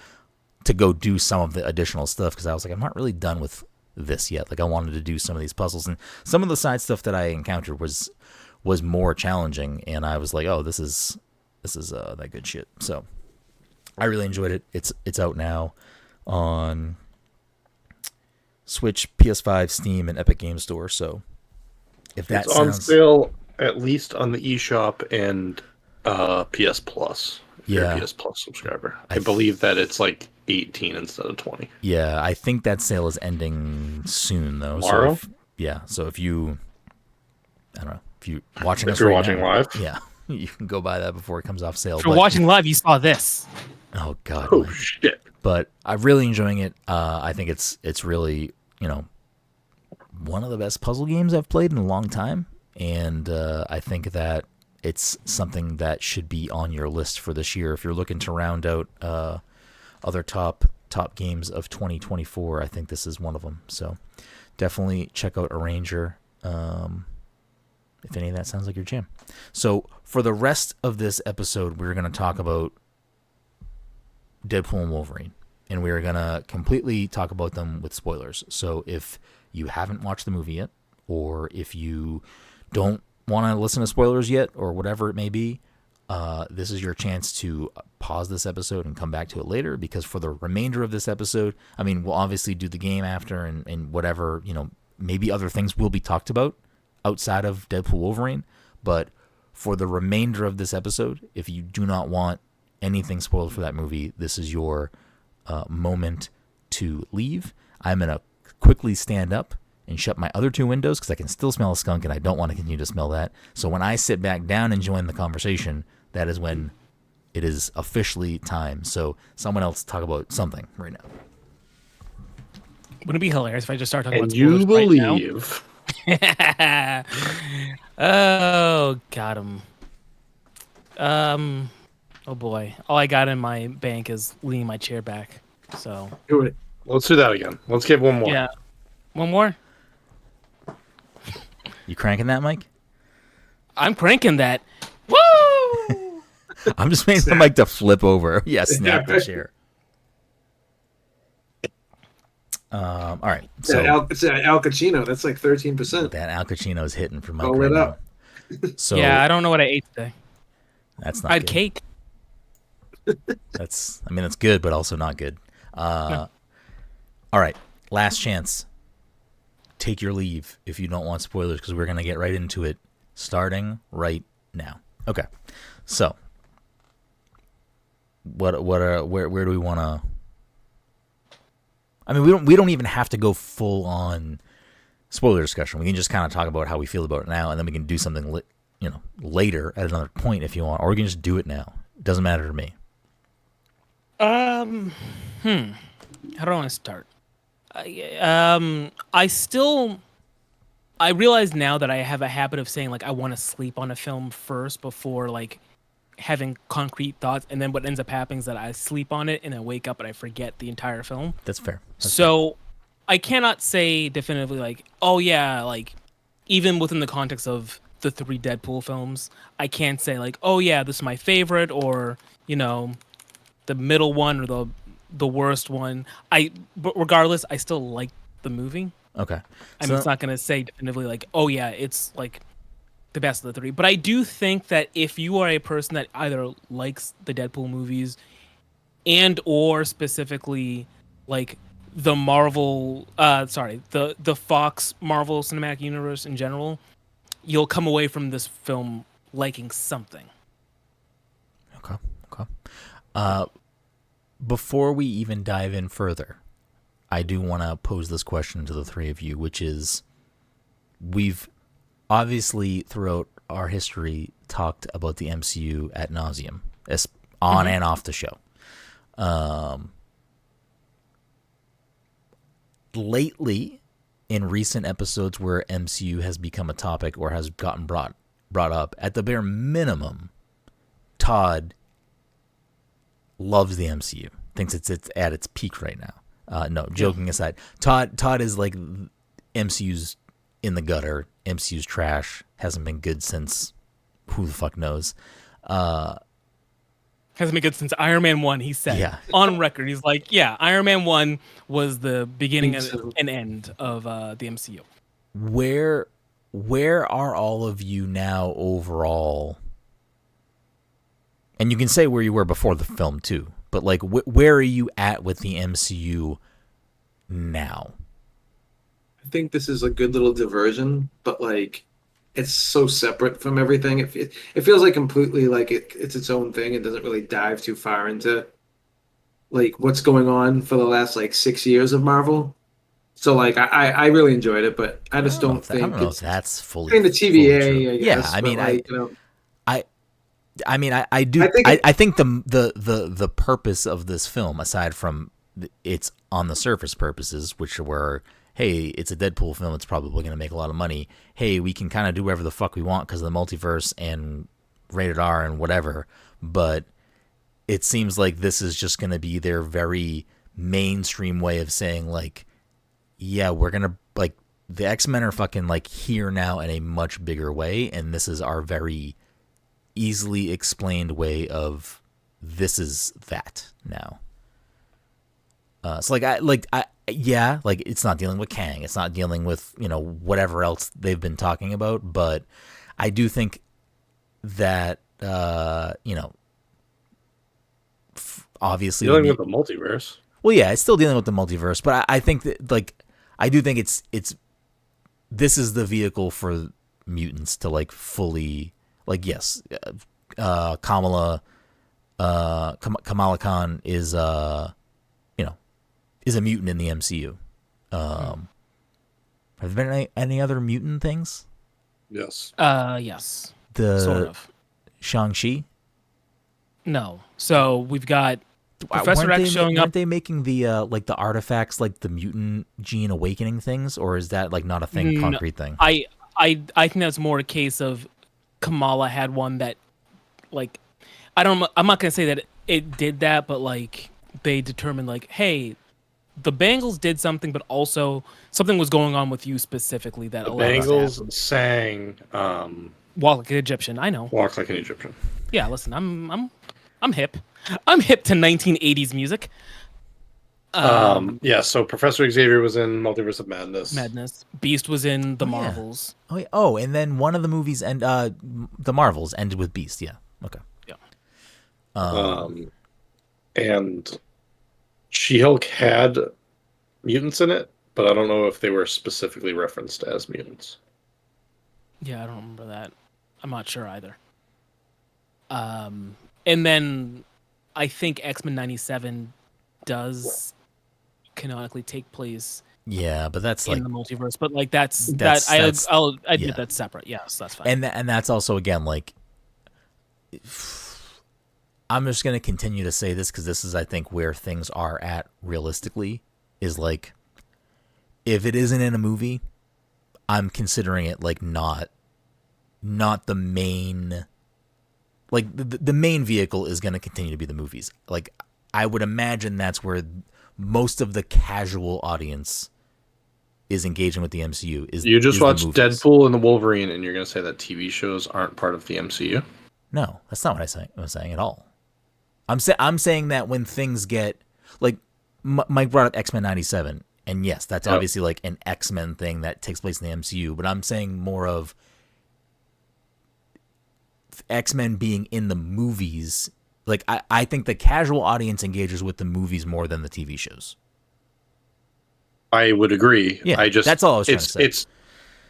to go do some of the additional stuff, because I was I'm not really done with this yet. I wanted to do some of these puzzles, and some of the side stuff that I encountered was more challenging, and I was oh, this is that good shit. So I really enjoyed it. It's out now on Switch, PS5, Steam, and Epic Games Store. So if that on sale, at least on the eShop and PS Plus. If you're a PS Plus subscriber, I believe that it's 18 instead of 20. Yeah, I think that sale is ending soon though. Tomorrow? So if you, I don't know, if you're watching if you're watching live, yeah, you can go buy that before it comes off sale. If you're watching live, you saw this. Oh god. Oh shit. But I'm really enjoying it. I think it's really, one of the best puzzle games I've played in a long time. and I think that it's something that should be on your list for this year. If you're looking to round out other top games of 2024, I think this is one of them. So definitely check out Arranger if any of that sounds like your jam. So for the rest of this episode, we're going to talk about Deadpool and Wolverine, and we're going to completely talk about them with spoilers. So if you haven't watched the movie yet, or if you don't want to listen to spoilers yet, or whatever it may be, this is your chance to pause this episode and come back to it later, because for the remainder of this episode, I mean, we'll obviously do the game after and whatever, maybe other things will be talked about outside of Deadpool Wolverine, but for the remainder of this episode, if you do not want anything spoiled for that movie, this is your moment to leave. I'm going to quickly stand up and shut my other 2 windows because I can still smell a skunk and I don't want to continue to smell that. So when I sit back down and join the conversation, that is when it is officially time. So someone else talk about something right now. Wouldn't it be hilarious if I just start talking about spoilers? And you believe. Right oh, got him. Oh boy. All I got in my bank is leaning my chair back. So Do it. Let's do that again. Let's get one more. Yeah. One more? You cranking that, Mike? I'm cranking that. Woo! I'm just waiting for Mike to flip over. Yeah, snap the chair. All right. So It's Al Pacino. That's like 13%. that Al Pacino's hitting for Mike Roll right it now. up. So Yeah, I don't know what I ate today. that's not I had good. cake. That's good, but also not good. No. All right. Last chance. Take your leave if you don't want spoilers, because we're going to get right into it starting right now. Okay. So where do we want to? I mean, we don't even have to go full on spoiler discussion. We can just kind of talk about how we feel about it now, and then we can do something later at another point if you want, or we can just do it now. It doesn't matter to me. How do I want to start? I realize now that I have a habit of saying, like, I want to sleep on a film first before, like, having concrete thoughts, and then what ends up happening is that I sleep on it and I wake up and I forget the entire film. That's fair. I cannot say definitively, like, oh yeah, like, even within the context of the 3 Deadpool films, I can't say, like, oh yeah, this is my favorite, or, the middle one, or the worst one. But regardless, I still like the movie. Okay. I'm just not gonna say definitively, like, oh yeah, it's like the best of the 3. But I do think that if you are a person that either likes the Deadpool movies and or specifically like the the Fox Marvel Cinematic Universe in general, you'll come away from this film liking something. Okay. Before we even dive in further, I do want to pose this question to the 3 of you, which is, we've obviously throughout our history talked about the MCU ad nauseum, on and off the show. Lately, in recent episodes where MCU has become a topic or has gotten brought up, at the bare minimum, Todd loves the MCU, thinks it's at its peak right now. No, joking aside, Todd is like, MCU's in the gutter, MCU's trash, hasn't been good since who the fuck knows. Hasn't been good since Iron Man 1, he said. Yeah. On record, he's like, yeah, Iron Man 1 was the beginning and end of the MCU. Where are all of you now overall? And you can say where you were before the film too, but like, where are you at with the MCU now? I think this is a good little diversion, but like, it's so separate from everything. It feels like completely like it's its own thing. It doesn't really dive too far into like what's going on for the last like 6 years of Marvel. So like, I really enjoyed it, but I just don't think I don't know it's if that's fully in the TVA. true. I guess, Yeah, I mean, like, I do. I think the purpose of this film, aside from its on the surface purposes, which were, hey, it's a Deadpool film, it's probably going to make a lot of money. Hey, we can kind of do whatever the fuck we want because of the multiverse and rated R and whatever. But it seems like this is just going to be their very mainstream way of saying, like, yeah, we're going to, like, the X-Men are fucking, like, here now in a much bigger way, and this is our very easily explained way of this is that now. So, yeah, like, it's not dealing with Kang. It's not dealing with, whatever else they've been talking about, but I do think that, obviously dealing with the multiverse. Well, yeah, it's still dealing with the multiverse, but I think that, like, I do think it's this is the vehicle for mutants to, like, fully, like, yes, Kamala Khan is is a mutant in the MCU. Have there been any other mutant things? Yes. Yes. Sort of. Shang-Chi? No. So we've got Professor X showing up. Weren't they making the the artifacts, like the mutant gene awakening things, or is that, like, not a thing, concrete thing? I think that's more a case of Kamala had one that, like, I'm not gonna say that it did that, but, like, they determined, like, hey, the Bangles did something, but also something was going on with you specifically that the allowed Bangles sang "Walk Like an Egyptian." I know. "Walk Like an Egyptian." Yeah, listen, I'm hip. I'm hip to 1980s music. Yeah, so Professor Xavier was in Multiverse of Madness. Beast was in The Marvels. Yeah. And then one of the movies and the Marvels ended with Beast. Yeah. Okay. Yeah. And She-Hulk had mutants in it, but I don't know if they were specifically referenced as mutants. Yeah, I don't remember that. I'm not sure either. And then I think X-Men 97 does canonically take place. Yeah, but that's in the multiverse. But, like, I'll admit that's separate. Yes, that's fine. And that's also, again, like, I'm just gonna continue to say this because this is, I think, where things are at realistically. Is, like, if it isn't in a movie, I'm considering it, like, not the main. Like, the main vehicle is going to continue to be the movies. Like, I would imagine that's where most of the casual audience is engaging with the MCU. You just watched Deadpool and the Wolverine, and you're going to say that TV shows aren't part of the MCU? No, that's not what I'm saying at all. I'm saying that when things get, like, Mike brought up X-Men 97, and yes, that's obviously, like, an X-Men thing that takes place in the MCU, but I'm saying more of X-Men being in the movies. Like, I think the casual audience engages with the movies more than the TV shows. I would agree. Yeah, that's all I was trying to say.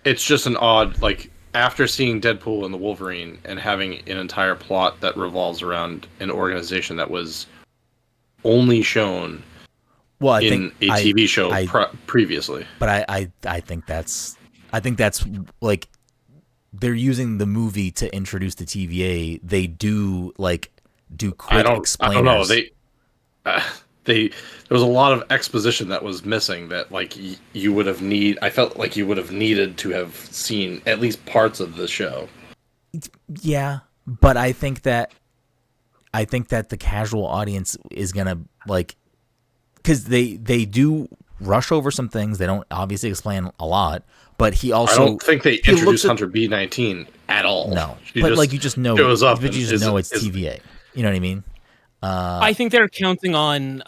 It's just an odd, like, after seeing Deadpool and the Wolverine and having an entire plot that revolves around an organization that was only shown in a TV show previously. But I think that's like, they're using the movie to introduce the TVA. They do quick explainers. I don't know. There was a lot of exposition that was missing that, like, you would have I felt like you would have needed to have seen at least parts of the show. Yeah, but I think that the casual audience is gonna, like, because they do rush over some things. They don't obviously explain a lot. But he also, I don't think they introduced Hunter B-19 at all. No, but, like, you just know, shows up but you just know it's TVA. You know what I mean? I think they're counting on,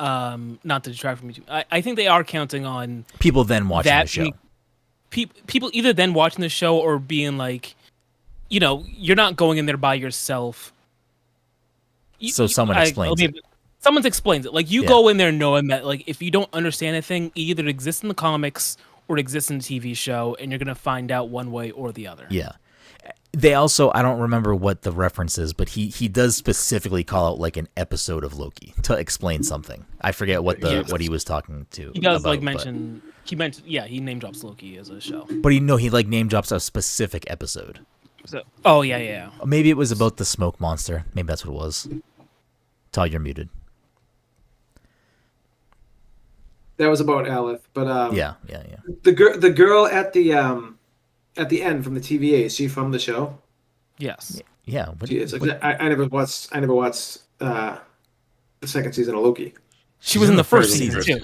not to detract from you. I think they are counting on people then watching the show. People either then watching the show or being like, you're not going in there by yourself. Someone explains it. Someone explains it. Like, you go in there knowing that, like, if you don't understand a thing, it either exists in the comics or it exists in the TV show, and you're going to find out one way or the other. Yeah. They also, I don't remember what the reference is, but he does specifically call out, like, an episode of Loki to explain something. I forget what he was talking to. He does, like, mention, he name drops Loki as a show. But he name drops a specific episode. So, oh, yeah. Maybe it was about the smoke monster. Maybe that's what it was. Todd, you're muted. That was about Aleph, but Yeah. the girl at the end from the TVA, is she from the show? Yes. Yeah. She is. I never watched. The second season of Loki. She was in the first season too.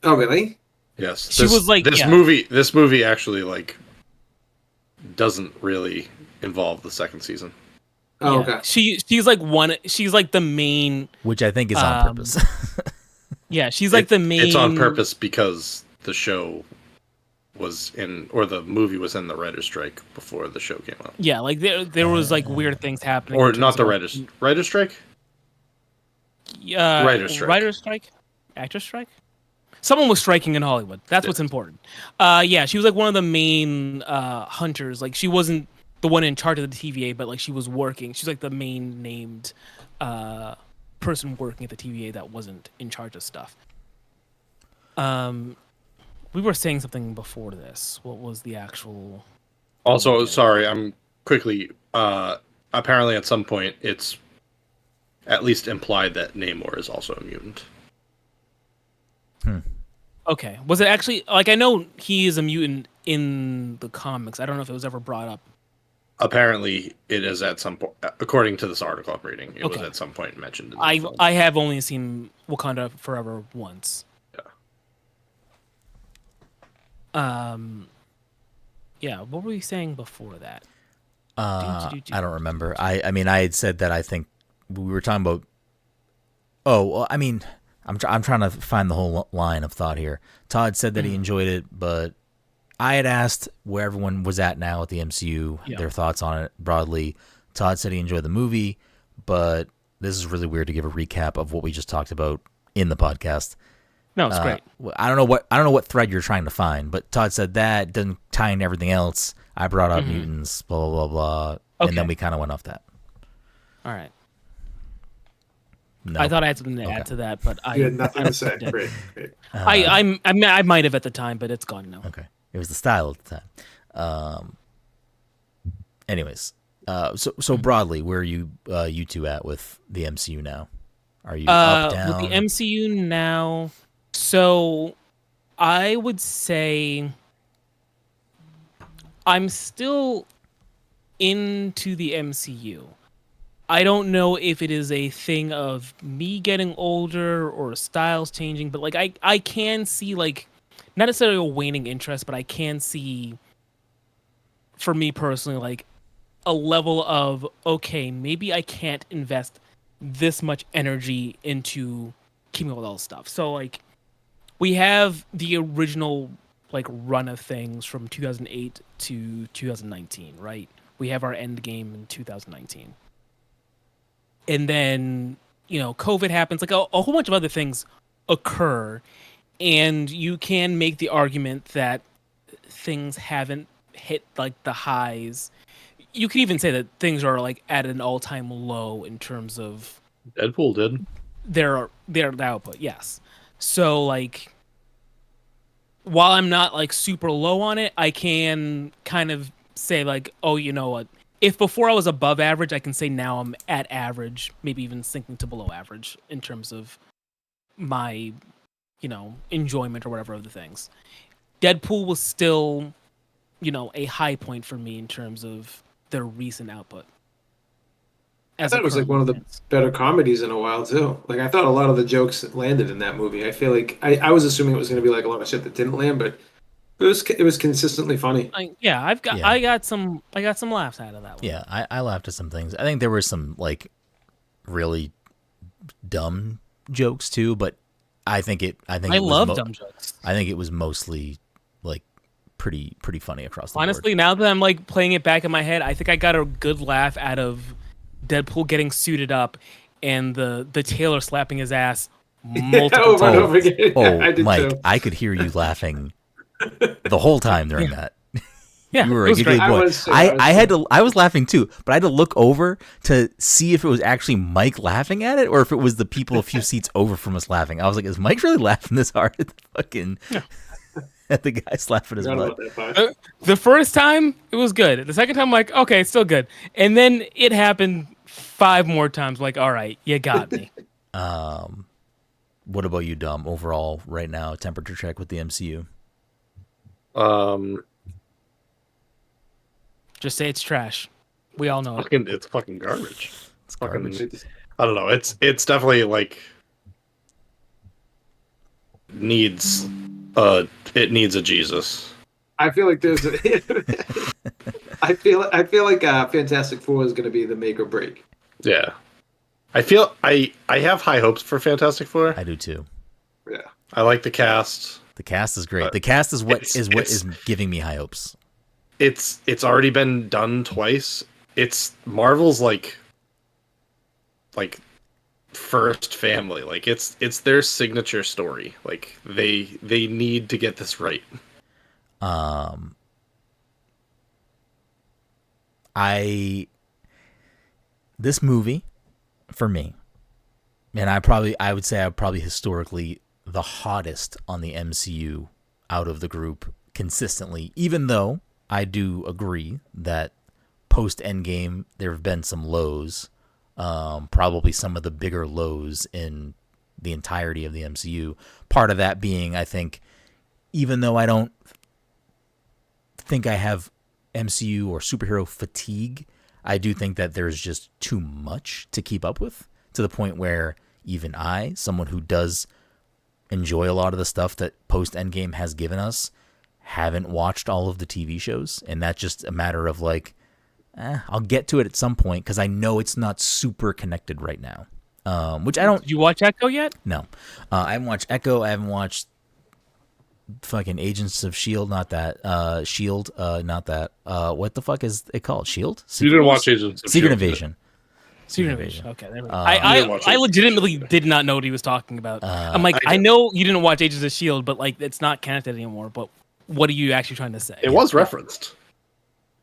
Oh, really? Yes. She was like this movie actually like doesn't really involve the second season. Oh, okay. She's like the main, which I think is on purpose. Yeah, she's like the main. It's on purpose because the show was the movie was in the writer's strike before the show came out. Yeah, like there was like weird things happening. Or not the writer's strike? Writer's strike. Actor's strike? Someone was striking in Hollywood. That's what's important. Yeah, she was like one of the main hunters. Like she wasn't the one in charge of the TVA, but like she was working. She's like the main named person working at the TVA that wasn't in charge of stuff. We were saying something before this. What was the actual? Also, sorry, I'm quickly. Apparently, at some point, it's at least implied that Namor is also a mutant. Okay. Was it actually like I know he is a mutant in the comics. I don't know if it was ever brought up. Apparently, it is at some point, according to this article I'm reading, it was at some point mentioned. In the film. I have only seen Wakanda Forever once. Yeah. What were we saying before that? I don't remember. I mean, I had said that I think we were talking about. Oh, well, I mean, I'm trying to find the whole line of thought here. Todd said that he enjoyed it, but I had asked where everyone was at now at the MCU, their thoughts on it broadly. Todd said he enjoyed the movie, but this is really weird to give a recap of what we just talked about in the podcast. No, it's great. I don't know what thread you're trying to find, but Todd said that doesn't tie into everything else. I brought up mutants, blah blah blah blah, and then we kind of went off that. All right. No. I thought I had something to add to that, but you had nothing to say. Great. I might have at the time, but it's gone now. Okay, it was the style at the time. Anyways, so broadly, where are you two at with the MCU now? Are you up, down? With the MCU now? So I would say I'm still into the MCU. I don't know if it is a thing of me getting older or styles changing, but like I can see like not necessarily a waning interest, but I can see for me personally like a level of okay, maybe I can't invest this much energy into keeping up with all this stuff. So like we have the original like run of things from 2008 to 2019, right? We have our end game in 2019. And then, COVID happens, like a whole bunch of other things occur, and you can make the argument that things haven't hit like the highs. You can even say that things are like at an all-time low in terms of Deadpool did their output, yes. So like while I'm not like super low on it, I can kind of say like, oh, you know what? If before I was above average, I can say now I'm at average, maybe even sinking to below average in terms of my, enjoyment or whatever of the things. Deadpool was still, a high point for me in terms of their recent output. I thought it was like one of the better comedies in a while too. Like I thought a lot of the jokes landed in that movie. I feel like I was assuming it was going to be like a lot of shit that didn't land, but it was consistently funny. I got some laughs out of that one. Yeah, I laughed at some things. I think there were some like really dumb jokes too, but I love dumb jokes. I think it was mostly like pretty funny across the board. Honestly, now that I'm like playing it back in my head, I think I got a good laugh out of Deadpool getting suited up and the tailor slapping his ass multiple over and over again. I did Mike, too. I could hear you laughing the whole time during that. Yeah, you were a giggly boy. I was laughing too, but I had to look over to see if it was actually Mike laughing at it or if it was the people a few seats over from us laughing. I was like, is Mike really laughing this hard at the fucking at the guy slapping his butt? The first time it was good. The second time I'm like, okay, it's still good. And then it happened 5 more times. Like, all right, you got me. What about you, Dom? Overall, right now, temperature check with the MCU. Just say it's trash. We all know it's fucking garbage. It's garbage. I don't know. It's definitely like needs it needs a Jesus. I feel like there's I feel like Fantastic Four is going to be the make or break. Yeah. I have high hopes for Fantastic Four. I do too. Yeah. I like the cast. The cast is great. The cast is what is giving me high hopes. It's already been done twice. It's Marvel's like first family. Like it's their signature story. Like they need to get this right. This movie for me, and I would say I'm probably historically the hottest on the MCU out of the group consistently, even though I do agree that post Endgame there have been some lows, probably some of the bigger lows in the entirety of the MCU. Part of that being, I think, even though I don't think I have MCU or superhero fatigue, I do think that there's just too much to keep up with, to the point where even I, someone who does enjoy a lot of the stuff that post Endgame has given us, haven't watched all of the TV shows, and that's just a matter of like, I'll get to it at some point because I know it's not super connected right now. Which I don't. Did you watch Echo yet? No, I haven't watched Echo. I haven't watched fucking Agents of Shield. Not that. Shield. Not that. What the fuck is it called? Shield. You didn't watch Agents of Secret Shield, Invasion. Secret Invasion. Okay, there we go. I I legitimately did not know what he was talking about. I'm like, I know you didn't watch Agents of Shield, but like, it's not connected anymore. But what are you actually trying to say? It was referenced.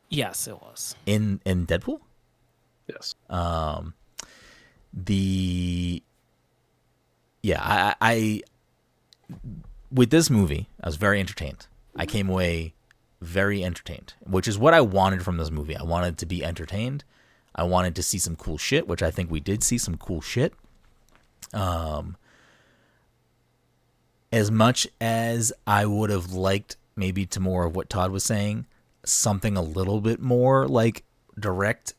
Yes, it was. In Deadpool? Yes. I with this movie, I was very entertained. I came away very entertained, which is what I wanted from this movie. I wanted to be entertained. I wanted to see some cool shit, which I think we did see some cool shit. As much as I would have liked maybe to more of what Todd was saying, something a little bit more like direct,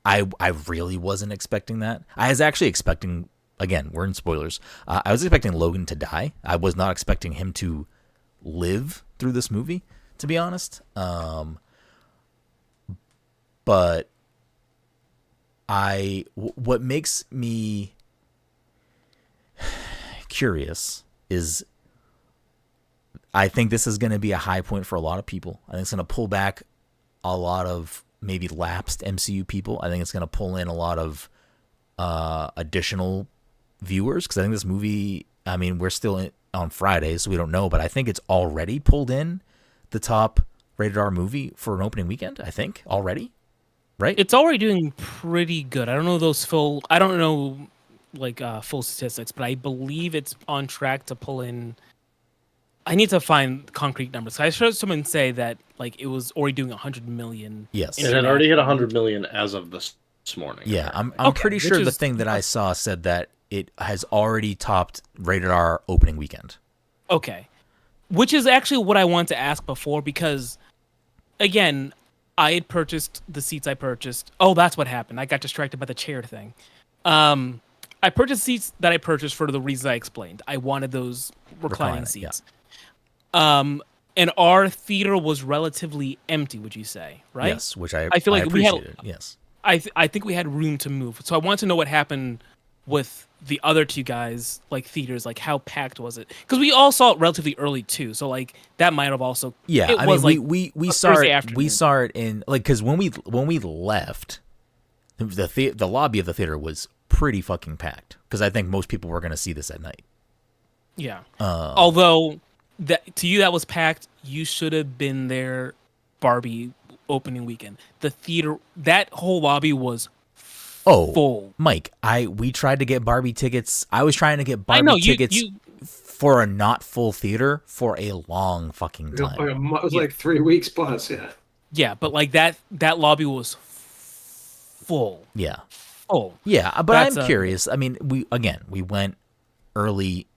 I really wasn't expecting that. I was actually expecting, again, we're in spoilers, I was expecting Logan to die. I was not expecting him to live through this movie, to be honest. But what makes me curious is I think this is going to be a high point for a lot of people. I think it's going to pull back a lot of maybe lapsed MCU people. I think it's going to pull in a lot of additional viewers, because I think this movie, I mean, we're still on Friday, so we don't know, but I think it's already pulled in the top rated R movie for an opening weekend, I think, already. Right? It's already doing pretty good. I don't know full statistics, but I believe it's on track to pull in. I need to find concrete numbers. I heard someone say that like it was already doing 100 million. Yes, it had already hit 100 million as of this morning. Yeah, I'm pretty sure the thing that I saw said that it has already topped rated R opening weekend. Okay, which is actually what I wanted to ask before, because again, I had purchased the seats I purchased. Oh, that's what happened. I got distracted by the chair thing. I purchased seats that I purchased for the reasons I explained. I wanted those reclining seats. Yeah. And our theater was relatively empty, would you say, right? Yes, which I feel like we had. Yes. I think we had room to move. So I want to know what happened with the other two guys, like theaters, like how packed was it? Because we all saw it relatively early too, so like that might have also. Yeah, it was mean, like we saw it. Afternoon. We saw it in like, because when we left, the lobby of the theater was pretty fucking packed, because I think most people were going to see this at night. Yeah. Although to you that was packed, you should have been there. Barbie opening weekend, the theater, that whole lobby was full. Mike, we tried to get Barbie tickets. I was trying to get Barbie tickets for a not full theater for a long fucking time. It was like 3 weeks plus, yeah. Yeah, but like that lobby was full. Yeah. Oh. Yeah, but I'm curious. I mean, we went early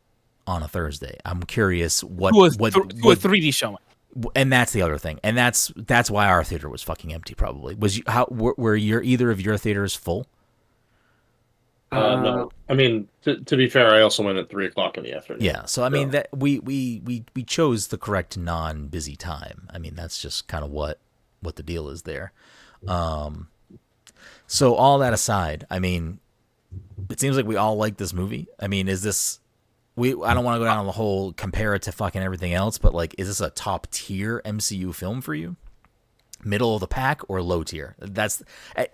on a Thursday. I'm curious what to a 3D showing. And that's the other thing, and that's why our theater was fucking empty. Probably were either of your theaters full? No, I mean to be fair, I also went at 3:00 in the afternoon. Yeah, so I mean that we chose the correct non-busy time. I mean that's just kind of what the deal is there. So all that aside, I mean, it seems like we all like this movie. I mean, is this? I don't want to go down the whole compare it to fucking everything else, but like, is this a top tier MCU film for you? Middle of the pack or low tier?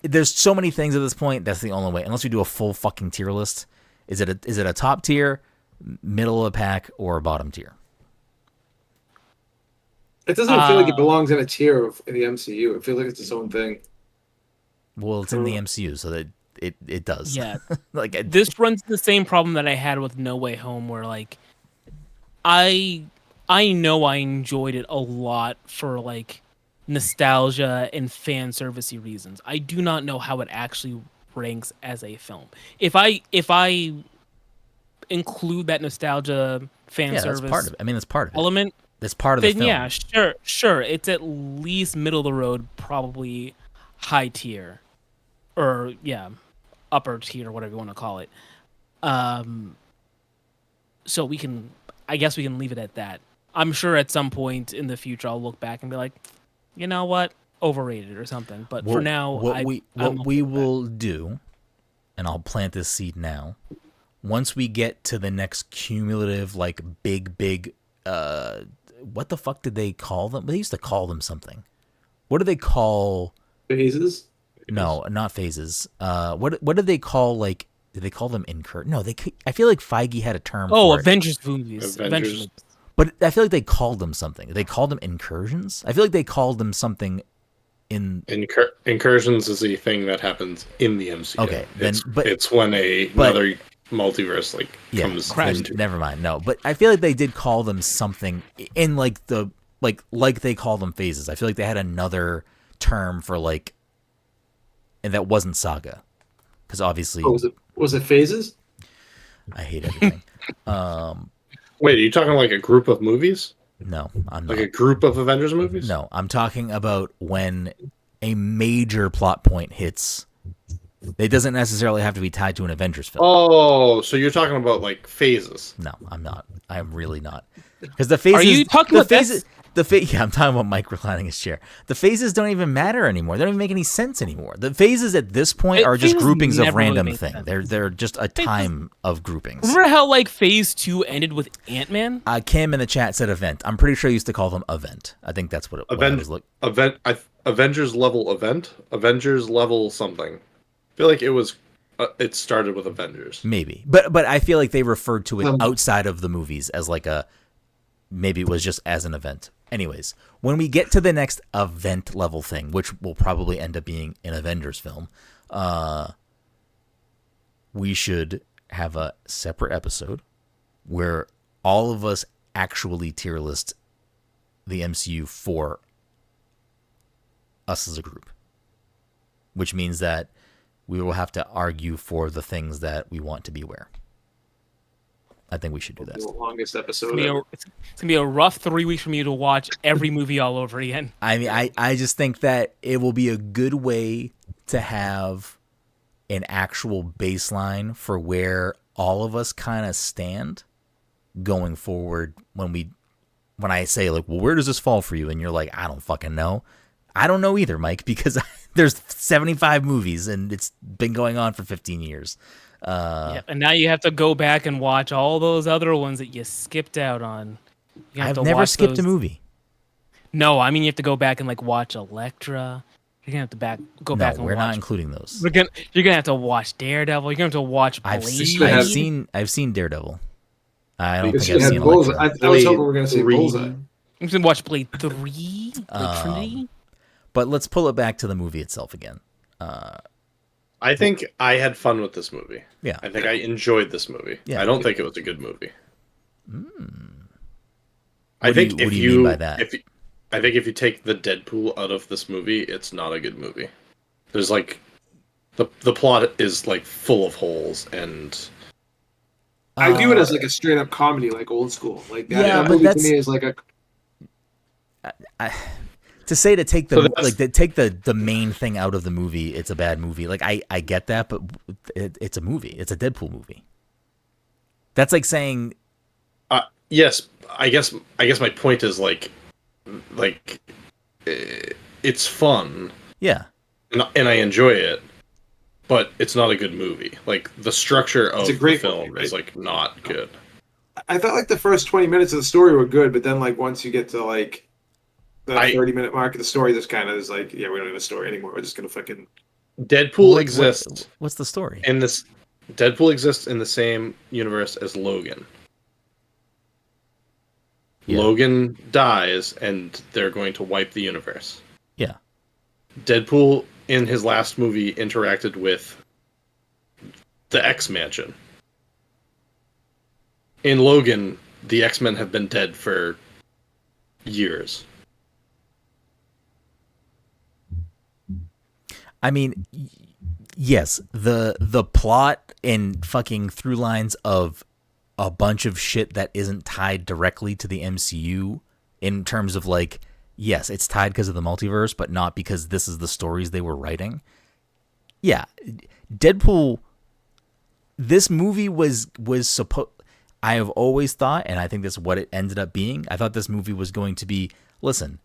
There's so many things at this point. That's the only way. Unless we do a full fucking tier list, is it a top tier, middle of the pack, or bottom tier? It doesn't feel like it belongs in a tier in the MCU. It feels like it's its own thing. Well, it's in the MCU, so that it does. Yeah. Like this runs the same problem that I had with No Way Home, where like I know I enjoyed it a lot for like nostalgia and fan servicey reasons. I do not know how it actually ranks as a film. If I include that nostalgia fan service, that's part of it. I mean, that's part of it. Element. That's part of the film. Yeah, sure. It's at least middle of the road, probably high tier, or upper tier, whatever you want to call it. So I guess we can leave it at that. I'm sure at some point in the future I'll look back and be like, you know what, overrated or something. But for now, what we will do, and I'll plant this seed now. Once we get to the next cumulative, like big, what the fuck did they call them? They used to call them something. What do they call phases? No, not phases. What did they call, like? Did they call them No, I feel like Feige had a term. Oh, Avengers movies. Avengers. But I feel like they called them something. They called them incursions. I feel like they called them something. Incursions is a thing that happens in the MCU. Okay, it's when another multiverse comes into. Never mind. No, but I feel like they did call them something in like like they call them phases. I feel like they had another term for like, and that wasn't saga, because obviously was it phases? I hate everything. Wait, are you talking like a group of movies? No, I'm like not. A group of Avengers movies? No, I'm talking about when a major plot point hits. It doesn't necessarily have to be tied to an Avengers film. Oh, so you're talking about like phases? No, I'm not. I'm really not. Because the phases. Are you talking about phases? Yeah, I'm talking about Mike reclining his chair. The phases don't even matter anymore. They don't even make any sense anymore. The phases at this point are just groupings of random things. They're just a time of groupings. Remember how like Phase 2 ended with Ant-Man? Kim in the chat said event. I'm pretty sure I used to call them event. I think that's what it was. Avengers level event? Avengers level something. I feel like it was. It started with Avengers. Maybe, but I feel like they referred to it outside of the movies as like a. Maybe it was just as an event. Anyways, when we get to the next event level thing, which will probably end up being an Avengers film, we should have a separate episode where all of us actually tier list the MCU for us as a group, which means that we will have to argue for the things that we want to be where. I think we should do that. The longest episode. It's gonna be a rough 3 weeks for me to watch every movie all over again. I mean, I just think that it will be a good way to have an actual baseline for where all of us kind of stand going forward. When I say like, well, where does this fall for you? And you're like, I don't fucking know. I don't know either, Mike, because there's 75 movies and it's been going on for 15 years. And now you have to go back and watch all those other ones that you skipped out on. I've never skipped a movie. No, I mean you have to go back and like watch Elektra. You're gonna have to go back and watch. We're not including those. You're gonna have to watch Daredevil. You're gonna have to watch Blade. I've seen Daredevil. I don't think I've seen Bullseye. I was hoping we were gonna see Bullseye. I'm gonna watch Blade 3. Trinity. But let's pull it back to the movie itself again. I think I had fun with this movie. Yeah. I think I enjoyed this movie. Yeah. I don't think it was a good movie. What do you mean by that? I think if you take the Deadpool out of this movie, it's not a good movie. There's like the plot is like full of holes and I view it as like a straight up comedy, like old school. Like that, Yeah, that but movie that's to me is like a. to take the So take the main thing out of the movie. It's a bad movie. Like I get that, but it's a movie. It's a Deadpool movie. That's like saying, yes, I guess my point is like it's fun. yeah. And I enjoy it, but it's not a good movie. Like the structure of the film movie, right? is like not good. I felt like the first 20 minutes of the story were good, but then like once you get to like the 30-minute mark of the story, this kind of is like, yeah, we don't need a story anymore. We're just gonna fucking. Deadpool exists. What's the story? In this, Deadpool exists in the same universe as Logan. Yeah. Logan dies, and they're going to wipe the universe. Yeah. Deadpool, in his last movie, interacted with the X-Mansion. In Logan, the X-Men have been dead for years. I mean, yes, the plot and fucking through lines of a bunch of shit that isn't tied directly to the MCU in terms of like, yes, it's tied because of the multiverse, but not because this is the stories they were writing. Yeah, Deadpool. This movie was supposed. I have always thought, and I think that's what it ended up being. I thought this movie was going to be, listen,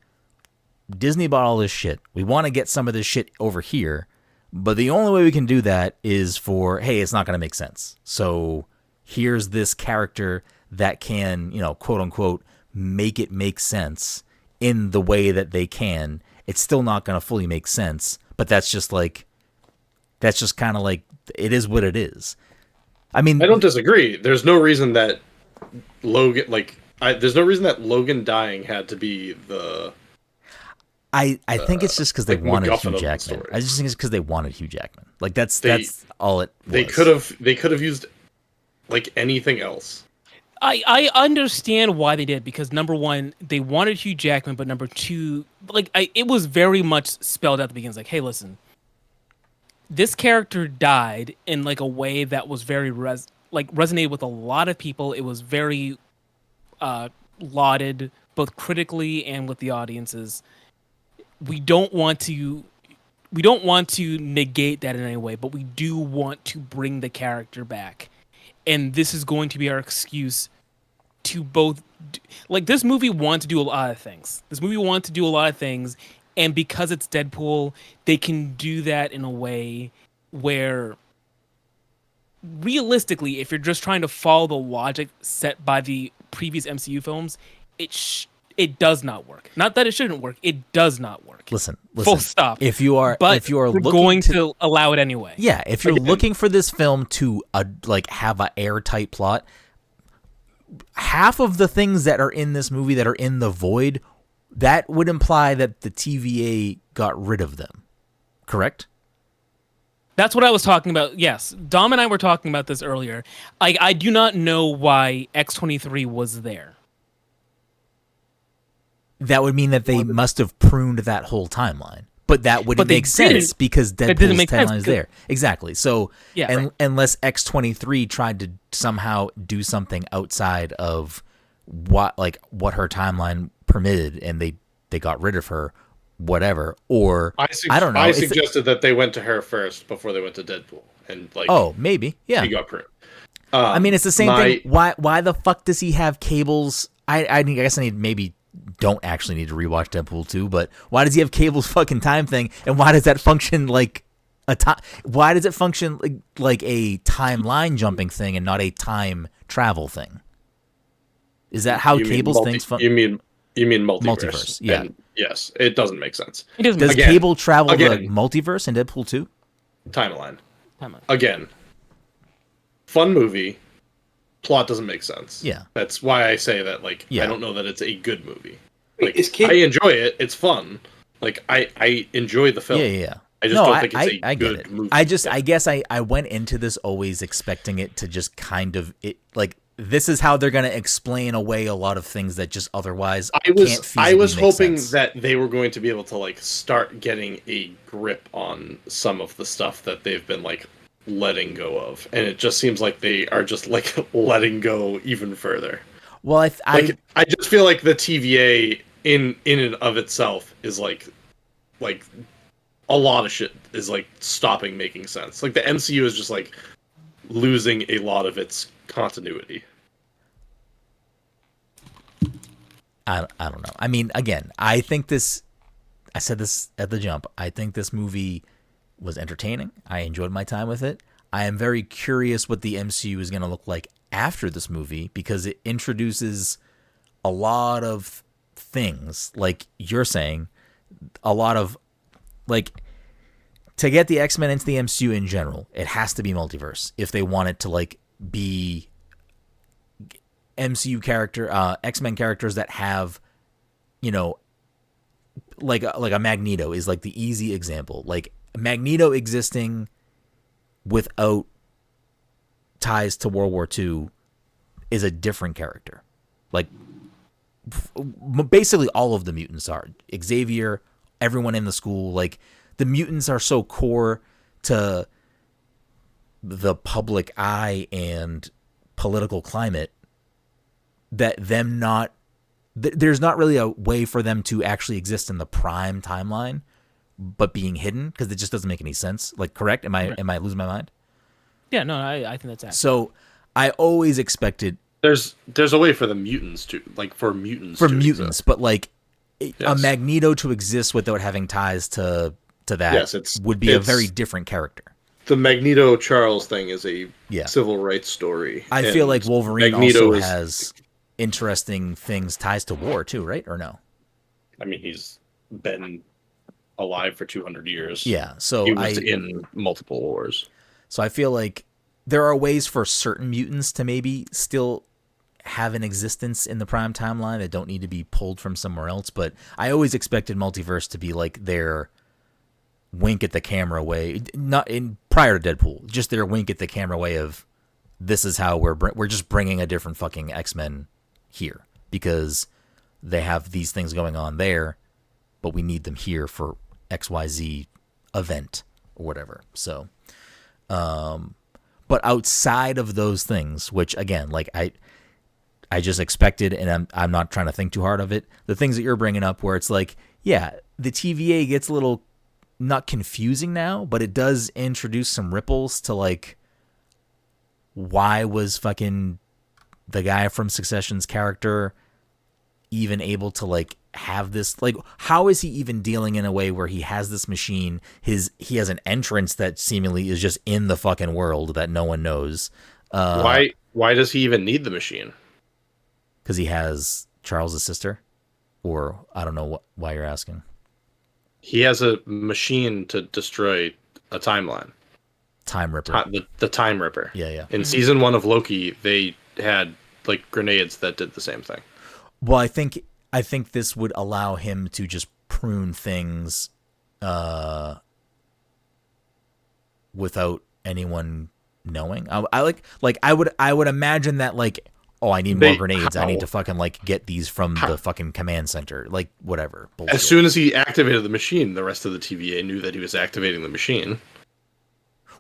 Disney bought all this shit. We want to get some of this shit over here, but the only way we can do that is for, hey, it's not going to make sense. So here's this character that can, quote unquote, make it make sense in the way that they can. It's still not going to fully make sense, but that's just kind of like, it is what it is. I mean, I don't disagree. There's no reason that Logan, there's no reason that Logan dying had to be the. I think it's just because they wanted Hugh Jackman. I just think it's because they wanted Hugh Jackman. Like that's all it was. They could have used like anything else. I understand why they did, because number one, they wanted Hugh Jackman, but number two, it was very much spelled out at the beginning. It's like, hey, listen, this character died in like a way that was very resonated with a lot of people. It was very lauded both critically and with the audiences. We don't want to negate that in any way, but we do want to bring the character back. And this is going to be our excuse to both, this movie wanted to do a lot of things. And because it's Deadpool, they can do that in a way where, realistically, if you're just trying to follow the logic set by the previous MCU films, it does not work. Not that it shouldn't work. It does not work. Listen. Full stop. If you are we're going to allow it anyway. Yeah, if you're looking for this film to have an airtight plot, half of the things that are in this movie that are in the void, that would imply that the TVA got rid of them. Correct? That's what I was talking about. Yes. Dom and I were talking about this earlier. I do not know why X-23 was there. That would mean that they must have pruned that whole timeline. But that wouldn't make sense because Deadpool's timeline is there. Exactly. So, unless X-23 tried to somehow do something outside of what her timeline permitted and they got rid of her, whatever. Or, I don't know. I suggested that they went to her first before they went to Deadpool. And maybe. Yeah. She got pruned. I mean, it's the same thing. Why the fuck does he have cables? I guess I don't actually need to rewatch Deadpool 2, but why does he have Cable's fucking time thing, and why does that function like why does it function like a timeline jumping thing and not a time travel thing? Is that how Cable's things function? You mean multiverse? Yeah. And yes, it doesn't make sense. Does Cable travel the multiverse in Deadpool 2? Timeline. Again, fun movie. Plot doesn't make sense. Yeah. That's why I say that, I don't know that it's a good movie. I enjoy it. It's fun. I enjoy the film. Yeah. I just don't think it's a good movie. I guess I went into this always expecting it to just kind of, this is how they're going to explain away a lot of things that just otherwise can't feasibly I was hoping sense. that they were going to be able to, start getting a grip on some of the stuff that they've been, letting go of, and it just seems like they are just like letting go even further. Well, I just feel like the TVA in and of itself is like a lot of shit is like stopping making sense. Like the MCU is just like losing a lot of its continuity. I don't know. I mean, again, I said this at the jump. I think this movie was entertaining. I enjoyed my time with it. I am very curious what the MCU is going to look like after this movie, because it introduces a lot of things, like you're saying, a lot of, like, to get the X-Men into the MCU in general, it has to be multiverse if they want it to, like, be MCU X-Men characters that have, you know, like a Magneto is like the easy example. Like Magneto existing without ties to World War II is a different character. Like basically all of the mutants are. Xavier, everyone in the school, like the mutants are so core to the public eye and political climate that there's not really a way for them to actually exist in the prime timeline, but being hidden, because it just doesn't make any sense. Like, correct? Am I losing my mind? Yeah, no, I think that's accurate. So I always expected there's a way for the mutants to, like, for mutants exist. But like a Magneto to exist without having ties to that would be a very different character. The Magneto Charles thing is a civil rights story. I feel like Wolverine also has interesting ties to war too, right? Or no? I mean, he's been alive for 200 years. Yeah, so he was in multiple wars. So I feel like there are ways for certain mutants to maybe still have an existence in the prime timeline that don't need to be pulled from somewhere else. But I always expected multiverse to be like their wink at the camera way, not in prior to Deadpool, just their wink at the camera way of, this is how we're just bringing a different fucking X-Men here because they have these things going on there, but we need them here for XYZ event or whatever. So, but outside of those things, which again, like I just expected, and I'm not trying to think too hard of it. The things that you're bringing up, where it's like, yeah, the TVA gets a little not confusing now, but it does introduce some ripples to like, why was fucking the guy from Succession's character even able to like have this, like, how is he even dealing in a way where he has this machine, he has an entrance that seemingly is just in the fucking world that no one knows. Why does he even need the machine? Because he has Charles's sister, or I don't know why you're asking. He has a machine to destroy a timeline. Time Ripper. The Time Ripper. Yeah. In season 1 of Loki, they had like grenades that did the same thing. Well, I think this would allow him to just prune things without anyone knowing. I would imagine that, like, oh, I need more grenades. I need to fucking like get these from the fucking command center. Like, whatever. Bullshit. As soon as he activated the machine, the rest of the TVA knew that he was activating the machine.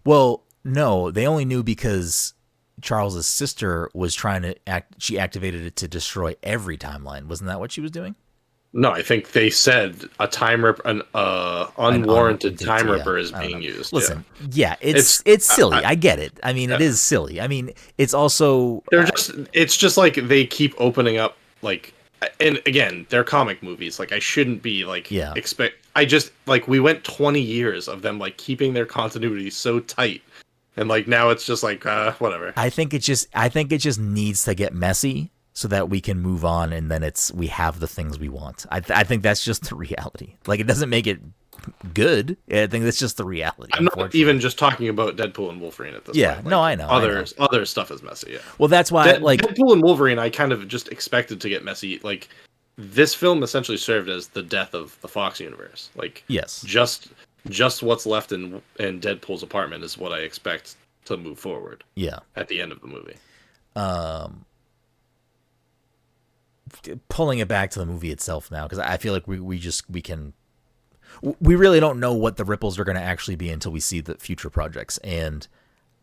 Well, no, they only knew because Charles's sister was trying to she activated it to destroy every timeline. Wasn't that what she was doing? No, I think they said a time ripper, an unwarranted time ripper is being used. Listen, it's silly. I get it. I mean, it is silly. I mean, it's also it's just like they keep opening up, like, and again, they're comic movies. Like, I shouldn't be like we went 20 years of them like keeping their continuity so tight, and like now it's just like whatever. I think it just needs to get messy, so that we can move on, and then we have the things we want. I think that's just the reality. Like, it doesn't make it good. I think that's just the reality. I'm not even just talking about Deadpool and Wolverine at this point. Yeah, no, I know. Other stuff is messy, yeah. Well, that's why, Deadpool and Wolverine, I kind of just expected to get messy. Like, this film essentially served as the death of the Fox universe. Like, yes. Just what's left in Deadpool's apartment is what I expect to move forward. Yeah. At the end of the movie. Pulling it back to the movie itself now, because I feel like we really don't know what the ripples are going to actually be until we see the future projects, and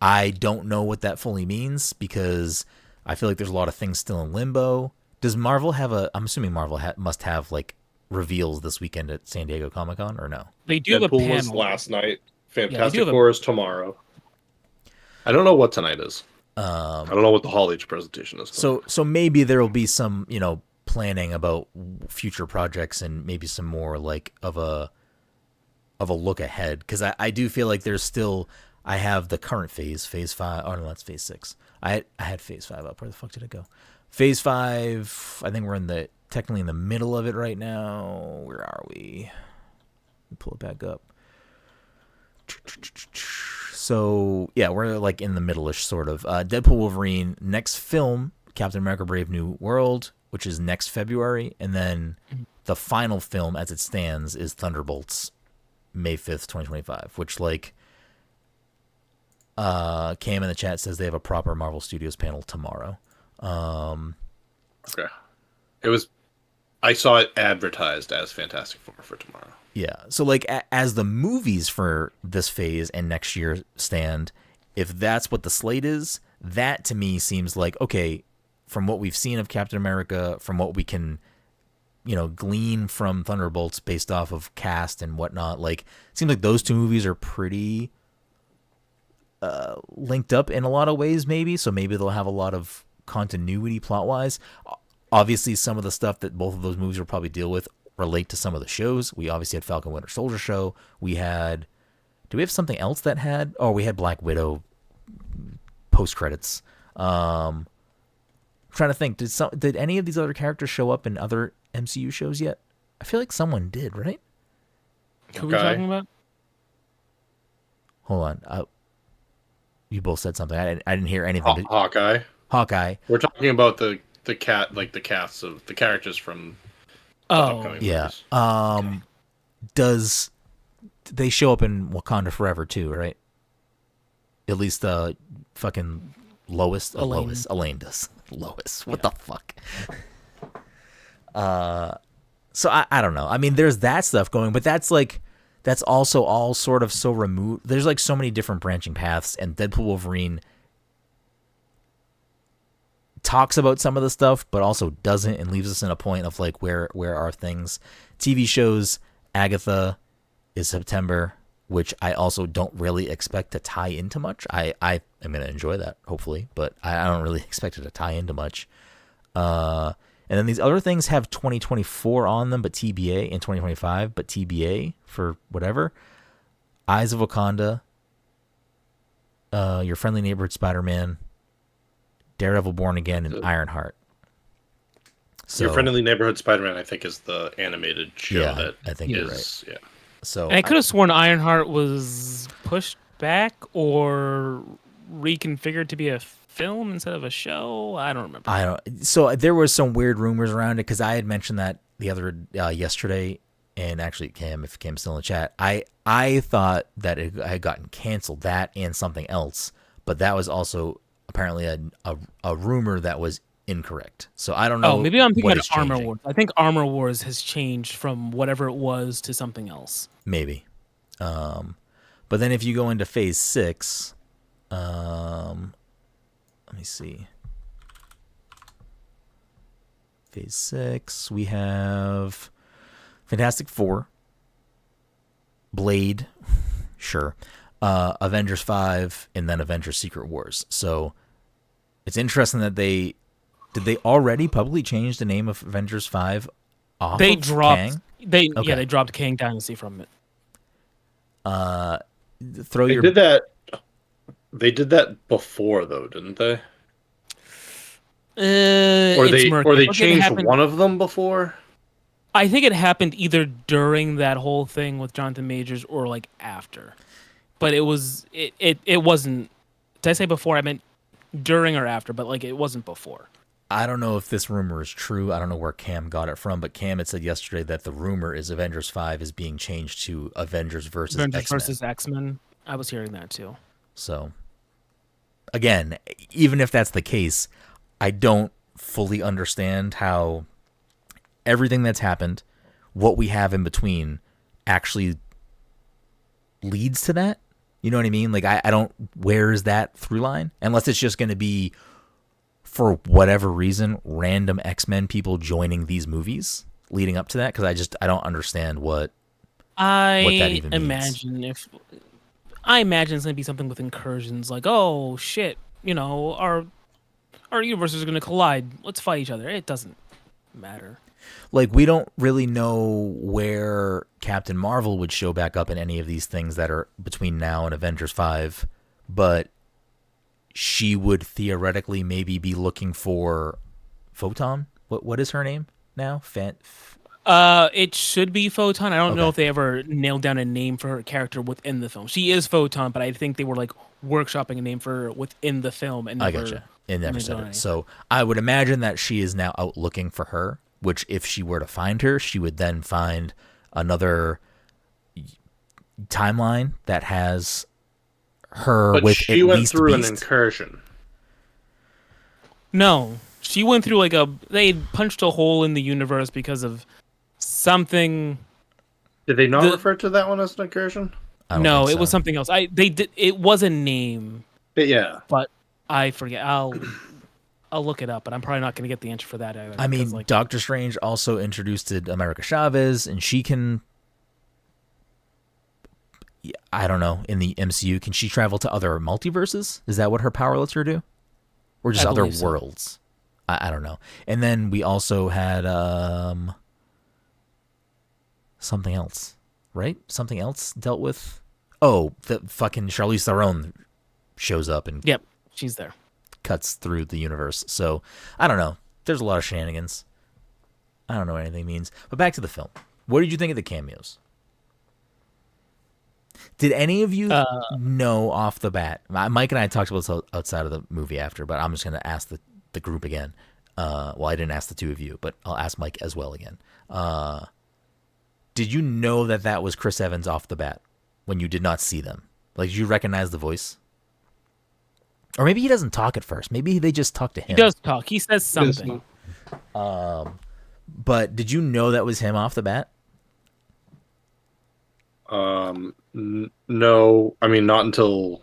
I don't know what that fully means because I feel like there's a lot of things still in limbo. Does Marvel have I'm assuming Marvel must have like reveals this weekend at San Diego Comic-Con, or no? They do have a Deadpool panel. was last night. Yeah, Fantastic Four is tomorrow. I don't know what tonight is. I don't know what the Hall H presentation is. So maybe there will be some, planning about future projects and maybe some more like of a look ahead, because I do feel like there's still, I have the current phase 5. Oh no, that's phase 6. I had phase 5 up. Where the fuck did it go? Phase 5. I think we're technically in the middle of it right now. Where are we? Let me pull it back up. So yeah, we're like in the middle-ish sort of. Deadpool Wolverine, next film, Captain America: Brave New World, which is next February, and then the final film as it stands is Thunderbolts, May 5th, 2025, which like Cam in the chat says they have a proper Marvel Studios panel tomorrow. Okay. I saw it advertised as Fantastic Four for tomorrow. Yeah. So like as the movies for this phase and next year stand, if that's what the slate is, that to me seems like, okay, from what we've seen of Captain America, from what we can, glean from Thunderbolts based off of cast and whatnot, like it seems like those two movies are pretty linked up in a lot of ways, maybe. So maybe they'll have a lot of continuity plot wise. Obviously, some of the stuff that both of those movies will probably deal with relate to some of the shows. We obviously had Falcon Winter Soldier show. Do we have something else that had? Oh, we had Black Widow post credits. I'm trying to think. Did any of these other characters show up in other MCU shows yet? I feel like someone did, right? Who are we talking about? Hold on. You both said something. I didn't hear anything. Hawkeye. We're talking about the casts of the characters from the upcoming movies. Okay. Does they show up in Wakanda Forever too, right? At least fucking Elaine does. Lois. What the fuck? So I don't know. I mean, there's that stuff going, but that's also all sort of so removed. There's like so many different branching paths, and Deadpool Wolverine talks about some of the stuff, but also doesn't, and leaves us in a point of like, where are things? TV shows, Agatha is September, which I also don't really expect to tie into much. I am going to enjoy that, hopefully, but I don't really expect it to tie into much. And then these other things have 2024 on them, but TBA, in 2025, but TBA for whatever. Eyes of Wakanda, Your Friendly Neighborhood Spider-Man, Daredevil Born Again, and Ironheart. So, Your Friendly Neighborhood Spider-Man, I think, is the animated show that I think is, you're right. Yeah. So, and I could have sworn Ironheart was pushed back or reconfigured to be a film instead of a show. I don't remember. So there was some weird rumors around it because I had mentioned that the other yesterday, and actually if Cam's still in the chat, I thought that it had gotten canceled, that and something else, but that was also apparently a rumor that was incorrect. So I don't know. Oh, maybe I'm thinking about Armor Wars. I think Armor Wars has changed from whatever it was to something else. Maybe. But then if you go into phase 6, let me see. Phase 6, we have Fantastic Four, Blade, sure, Avengers 5, and then Avengers Secret Wars. So it's interesting that did they already publicly change the name of Avengers 5 off they of dropped Kang? They dropped Kang Dynasty from it. They did that before, though, didn't they? Or they changed one of them before? I think it happened either during that whole thing with Jonathan Majors or like after. But it wasn't. Did I say before? I meant during or after, but like it wasn't before. I don't know if this rumor is true. I don't know where Cam got it from, but Cam had said yesterday that the rumor is Avengers 5 is being changed to Avengers versus X-Men. I was hearing that too. So, again, even if that's the case, I don't fully understand how everything that's happened, what we have in between, actually leads to that. You know what I mean? Like, I don't, where's that through line? Unless it's just going to be, for whatever reason, random X-Men people joining these movies leading up to that. Because I don't understand what that even means. I imagine it's going to be something with incursions, like, oh shit, our universes are going to collide. Let's fight each other. It doesn't matter. Like, we don't really know where Captain Marvel would show back up in any of these things that are between now and Avengers 5, but she would theoretically maybe be looking for Photon. What is her name now? It should be Photon. I don't know if they ever nailed down a name for her character within the film. She is Photon, but I think they were like workshopping a name for her within the film. And I gotcha. And never said it. So I would imagine that she is now out looking for her, which if she were to find her, she would then find another timeline that has her but with she at went least through Beast. An incursion. No, she went through they punched a hole in the universe because of something. Did they not refer to that one as an incursion? No, it was something else. They did. It was a name. Yeah, but I forget. I'll look it up, but I'm probably not going to get the answer for that either. I mean, Doctor Strange also introduced America Chavez, and she can, I don't know, in the MCU, can she travel to other multiverses? Is that what her power lets her do? Or just other worlds? I don't know. And then we also had something else, right? Something else dealt with. Oh, the fucking Charlize Theron shows up and yep, she's there. Cuts through the universe. So I don't know. There's a lot of shenanigans. I don't know what anything means. But back to the film. What did you think of the cameos? Did any of you know off the bat? Mike and I talked about this outside of the movie after, but I'm just going to ask the group again. Well, I didn't ask the two of you, but I'll ask Mike as well again. Did you know that was Chris Evans off the bat when you did not see them? Like, did you recognize the voice? Or maybe he doesn't talk at first. Maybe they just talk to him. He does talk. He says something. But did you know that was him off the bat? No. I mean, not until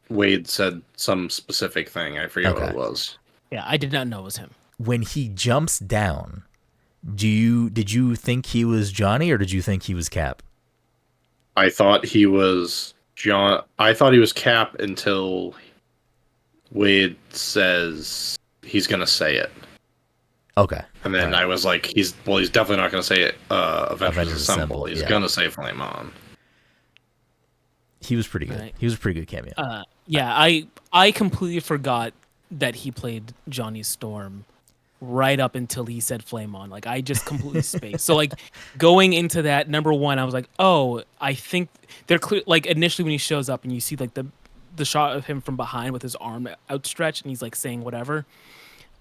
Wade said some specific thing. I forget what it was. Yeah, I did not know it was him. When he jumps down, did you think he was Johnny or did you think he was Cap? I thought he was I thought he was Cap until Wade says he's gonna say it. Okay. And then I was like, he's definitely not gonna say it. Avengers Assemble. He's gonna say Flame On. He was pretty good. He was a pretty good cameo. Yeah, I completely forgot that he played Johnny Storm right up until he said Flame On. Like, I just completely spaced. So, like, going into that, number one, I was like, oh, I think they're clear. Like, initially when he shows up and you see like the shot of him from behind with his arm outstretched and he's like saying whatever.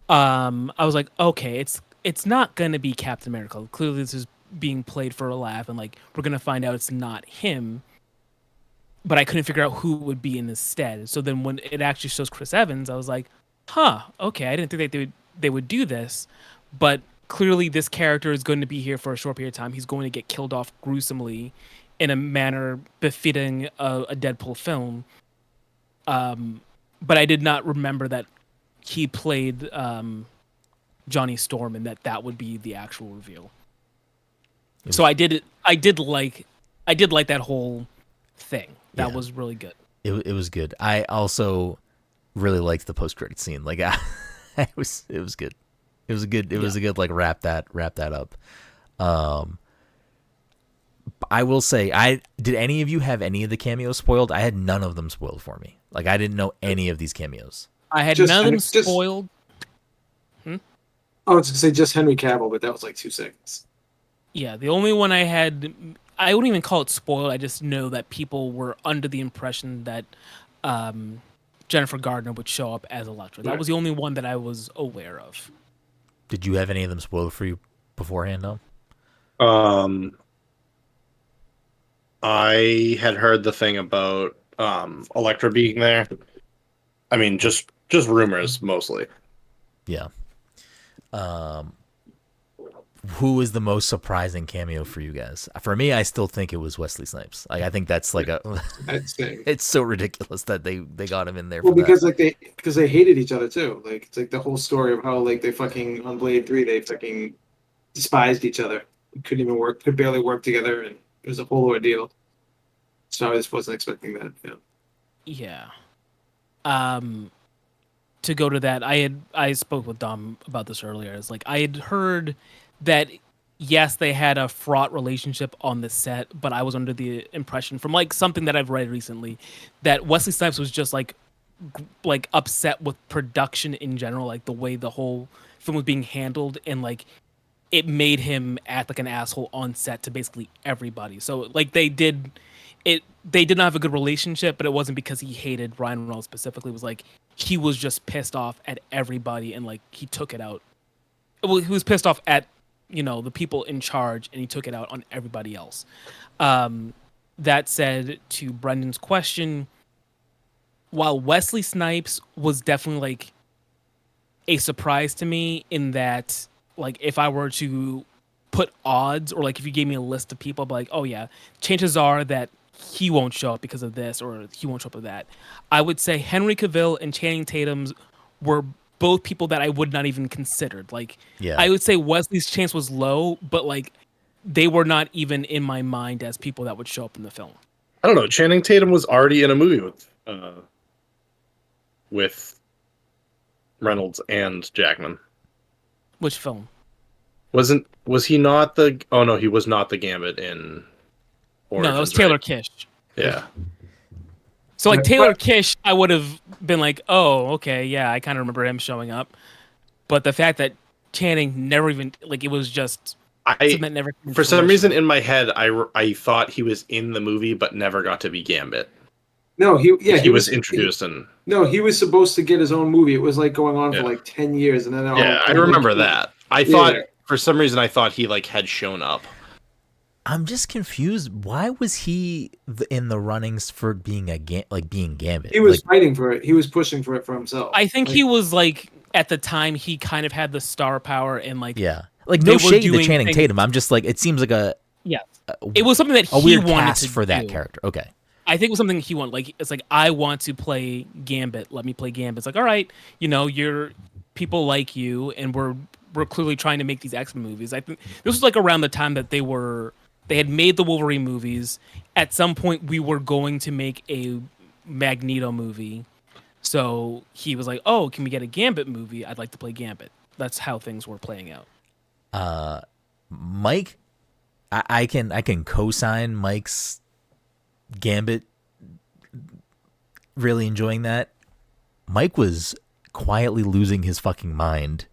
I was like, okay, it's not gonna be Captain America. Clearly, this is being played for a laugh, and like we're gonna find out it's not him. But I couldn't figure out who would be in his stead. So then when it actually shows Chris Evans, I was like, huh, okay, I didn't think that they would do this. But clearly this character is going to be here for a short period of time. He's going to get killed off gruesomely in a manner befitting a Deadpool film. But I did not remember that he played Johnny Storm and that would be the actual reveal. So I did like that whole thing. That was really good. It was good. I also really liked the post-credit scene. Like, it was good. It was a good like wrap that up. I will say, did any of you have any of the cameos spoiled? I had none of them spoiled for me. Like, I didn't know any of these cameos. I had none of them spoiled. I was gonna say just Henry Cavill, but that was like 2 seconds. Yeah, the only one I had, I wouldn't even call it spoiled. I just know that people were under the impression that Jennifer Gardner would show up as Elektra. That was the only one that I was aware of. Did you have any of them spoiled for you beforehand, though? I had heard the thing about Elektra being there. I mean, just rumors mostly. Yeah. Who is the most surprising cameo for you guys? For me, I still think it was Wesley Snipes. Like, I think that's like it's so ridiculous that they got him in there. Well, for because that. they hated each other too. Like it's like the whole story of how like they fucking on Blade 3 they fucking despised each other. Couldn't even work, could barely work together, and it was a whole ordeal. So I just wasn't expecting that. Yeah. To go to that, I spoke with Dom about this earlier. It's like I had heard that yes, they had a fraught relationship on the set, but I was under the impression from like something that I've read recently that Wesley Snipes was just like upset with production in general, like the way the whole film was being handled, and like it made him act like an asshole on set to basically everybody. So like they did not have a good relationship, but it wasn't because he hated Ryan Reynolds specifically. It was like he was just pissed off at everybody, and like he took it out. Well, he was pissed off at the people in charge, and he took it out on everybody else. That said, to Brendan's question, while Wesley Snipes was definitely like a surprise to me in that, like, if I were to put odds, or like if you gave me a list of people, I'd be like, oh yeah, chances are that he won't show up because of this, or he won't show up with that. I would say Henry Cavill and Channing Tatum's were both people that I would not even considered. Like, yeah. I would say Wesley's chance was low, but like they were not even in my mind as people that would show up in the film. I don't know. Channing Tatum was already in a movie with Reynolds and Jackman. Which film? Was he not the? Oh no, he was not the Gambit in Origins. No, that was Taylor right? Kish. Yeah. So like Taylor Kish, I would have been like, oh, okay, yeah, I kind of remember him showing up. But the fact that Channing never even, like, it was just something that never. For some reason in my head, I thought he was in the movie, but never got to be Gambit. No, he was introduced in. No, he was supposed to get his own movie. It was like going on for like 10 years, and then I remember that. I thought for some reason I thought he like had shown up. I'm just confused. Why was he in the runnings for being being Gambit? He was fighting for it. He was pushing for it for himself. I think he was like, at the time, he kind of had the star power, and like, like no shade to Channing Tatum. I'm just like, it seems like it was something that a he weird wanted cast to for that do. character. Okay, I think it was something he wanted. Like, it's like, I want to play Gambit. Let me play Gambit. It's like, all right, you're people like you, and we're clearly trying to make these X-Men movies. I think this was like around the time that they had made the Wolverine movies. At some point, we were going to make a Magneto movie. So he was like, oh, can we get a Gambit movie? I'd like to play Gambit. That's how things were playing out. Mike, I can co-sign Mike's Gambit. Really enjoying that. Mike was quietly losing his fucking mind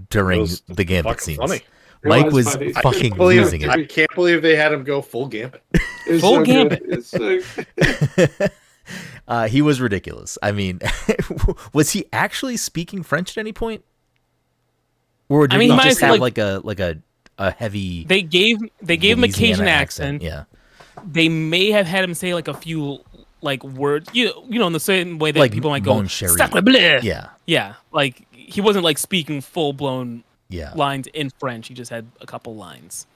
during the Gambit scenes. Funny. Mike was fucking losing it. I can't believe they had him go full Gambit. Full Gambit. He was ridiculous. I mean, was he actually speaking French at any point? Or did he just have like a heavy? They gave him a Cajun accent. Yeah. They may have had him say like a few like words, in the same way that like people might go "Sacre bleu." Yeah. Like he wasn't like speaking full blown lines in French. He just had a couple words.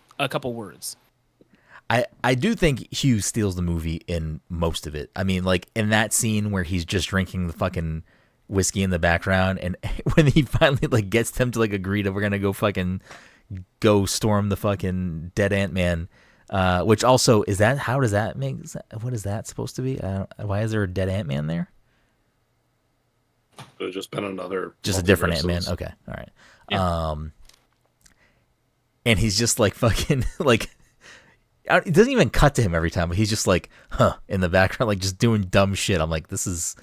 I do think Hugh steals the movie in most of it. I mean, like in that scene where he's just drinking the fucking whiskey in the background, and when he finally like gets them to like agree that we're gonna go storm the fucking dead Ant-Man, which also what is that supposed to be? Why is there a dead Ant-Man there? Could have just been a different Ant-Man. Okay, all right. Yeah. And he's just like fucking like. It doesn't even cut to him every time, but he's just like, in the background, like just doing dumb shit. I'm like, it's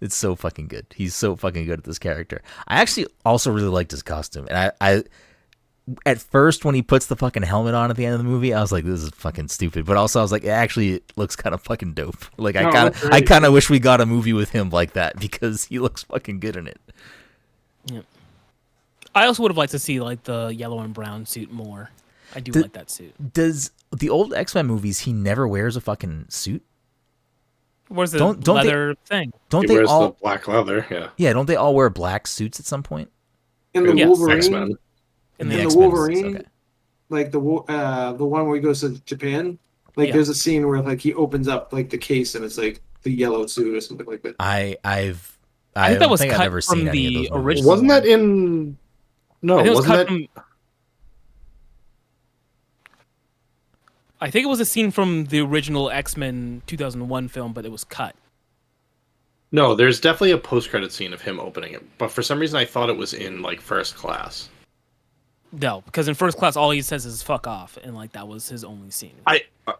so fucking good. He's so fucking good at this character. I actually also really liked his costume. And I at first, when he puts the fucking helmet on at the end of the movie, I was like, this is fucking stupid. But also I was like, it looks kind of fucking dope. Like I kind of wish we got a movie with him like that, because he looks fucking good in it. Yeah. I also would have liked to see like the yellow and brown suit more. I do like that suit. Does the old X-Men movies, he never wears a fucking suit? Where's the leather thing? Don't he they wears all the black leather? Yeah. Yeah, don't they all wear black suits at some point? In the Wolverine. X-Men. In the Wolverine, okay. like the one where he goes to Japan. Like Yeah. there's a scene where like he opens up like the case and it's like the yellow suit or something like that. I I think that was I've cut never from seen any of the those movies. original. Wasn't that in? No, I think it was wasn't cut that? from. I think it was a scene from the original X-Men 2001 film, but it was cut. No, there's definitely a post-credit scene of him opening it, but for some reason I thought it was in like First Class. No, because in First Class all he says is "fuck off," and like that was his only scene.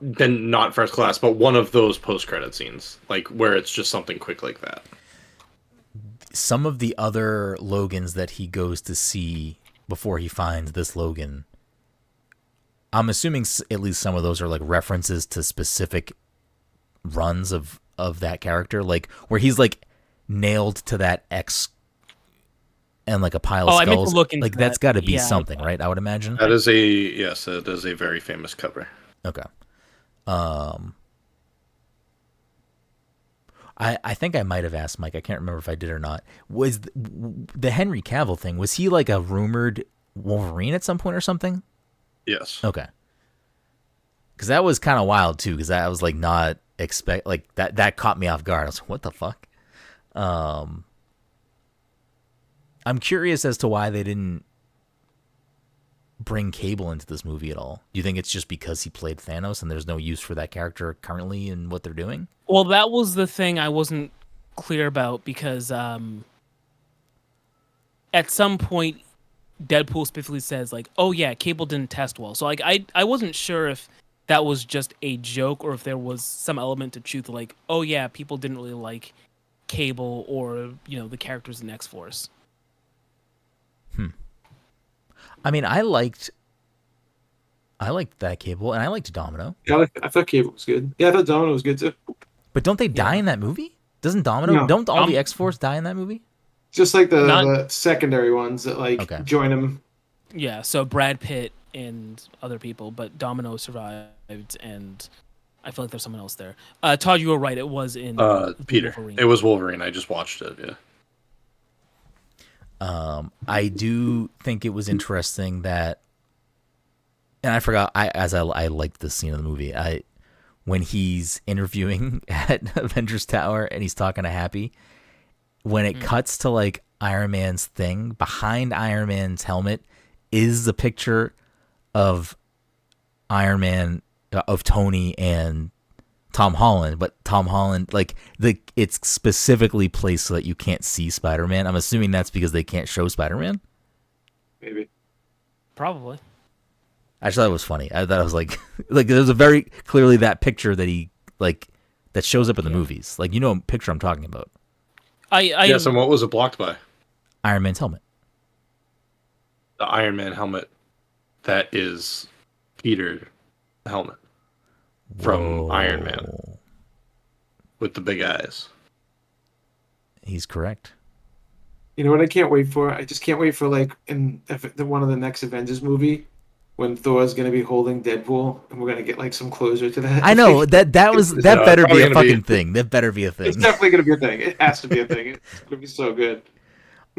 Then not First Class, but one of those post-credit scenes, like where it's just something quick like that. Some of the other Logans that he goes to see before he finds this Logan, I'm assuming at least some of those are like references to specific runs of that character, like where he's like nailed to that X and like a pile of I meant to skulls. look into Like that's that. got to be Yeah, something, right? I would imagine. That is a very famous cover. Okay. I think I might have asked Mike. I can't remember if I did or not. Was the Henry Cavill thing? Was he like a rumored Wolverine at some point or something? Yes. Okay. Because that was kind of wild too. Because I was like not like that caught me off guard. I was like, what the fuck? I'm curious as to why they didn't bring Cable into this movie at all. Do you think it's just because he played Thanos and there's no use for that character currently in what they're doing? Well, that was the thing I wasn't clear about because at some point Deadpool specifically says like, "Oh yeah, Cable didn't test well." So like I wasn't sure if that was just a joke or if there was some element of truth like, "Oh yeah, people didn't really like Cable or, you know, the characters in X-Force." I mean, I liked that Cable and I liked Domino. Yeah, I thought Cable was good. Yeah, I thought Domino was good too. But don't they die in that movie? Doesn't Domino? No. Don't all the X-Force die in that movie? Just like the secondary ones that like join him. Yeah, so Brad Pitt and other people, but Domino survived, and I feel like there's someone else there. Todd, you were right. It was in Peter. Wolverine. It was Wolverine. I just watched it. Yeah. I do think it was interesting that, and I forgot. I liked this scene of the movie. When he's interviewing at Avengers Tower and he's talking to Happy, when it cuts to like Iron Man's thing, behind Iron Man's helmet is the picture of Iron Man, of Tony and Tom Holland, but Tom Holland, like it's specifically placed so that you can't see Spider-Man. I'm assuming that's because they can't show Spider-Man. Maybe. Probably. I just thought it was funny. I thought it was like there's a very clearly that picture that he like that shows up in the movies. Like, you know what picture I'm talking about. Yes, and what was it blocked by? Iron Man's helmet. The Iron Man helmet that is Peter's helmet from Iron Man with the big eyes. He's correct. You know what I can't wait for? I just can't wait for like in one of the next Avengers movie when Thor's gonna be holding Deadpool and we're gonna get like some closure to that. I know that better be a fucking thing. That better be a thing. It's definitely gonna be a thing. It has to be a thing. It's gonna be so good.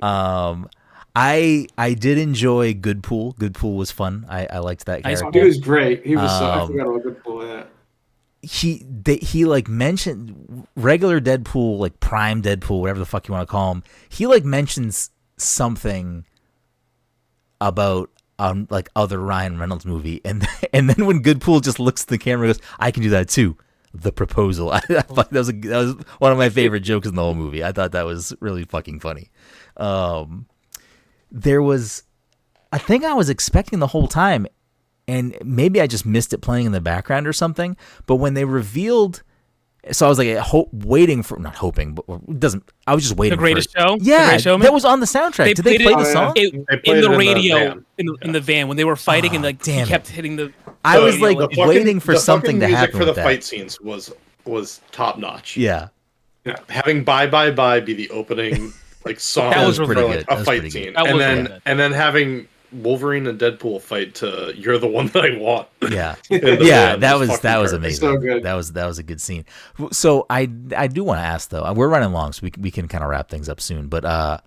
I did enjoy Goodpool. Goodpool was fun. I liked that character. He was great. He was I forgot about Goodpool. Yeah. He like mentioned regular Deadpool, like Prime Deadpool, whatever the fuck you want to call him. He like mentions something about like other Ryan Reynolds movie, and then when Goodpool just looks at the camera and goes, "I can do that too." The proposal. I thought that was one of my favorite jokes in the whole movie. I thought that was really fucking funny. There was a thing I was expecting the whole time, and maybe I just missed it playing in the background or something. But when they revealed, so I was like not hoping, but it doesn't. I was just waiting. The Greatest Show. Yeah, the Greatest Showman? that was on the soundtrack. Did they play the song? In the radio, in the van when they were fighting, and like he kept hitting the. I was like waiting for something to happen. The music for the with that. fight scenes was top notch. Yeah. Having Bye Bye Bye be the opening like song That was for really like a fight scene, and then having Wolverine and Deadpool fight to "You're the One That I Want." Yeah, yeah, that was amazing. So good. That was a good scene. So I do want to ask though. We're running long, so we can kind of wrap things up soon. But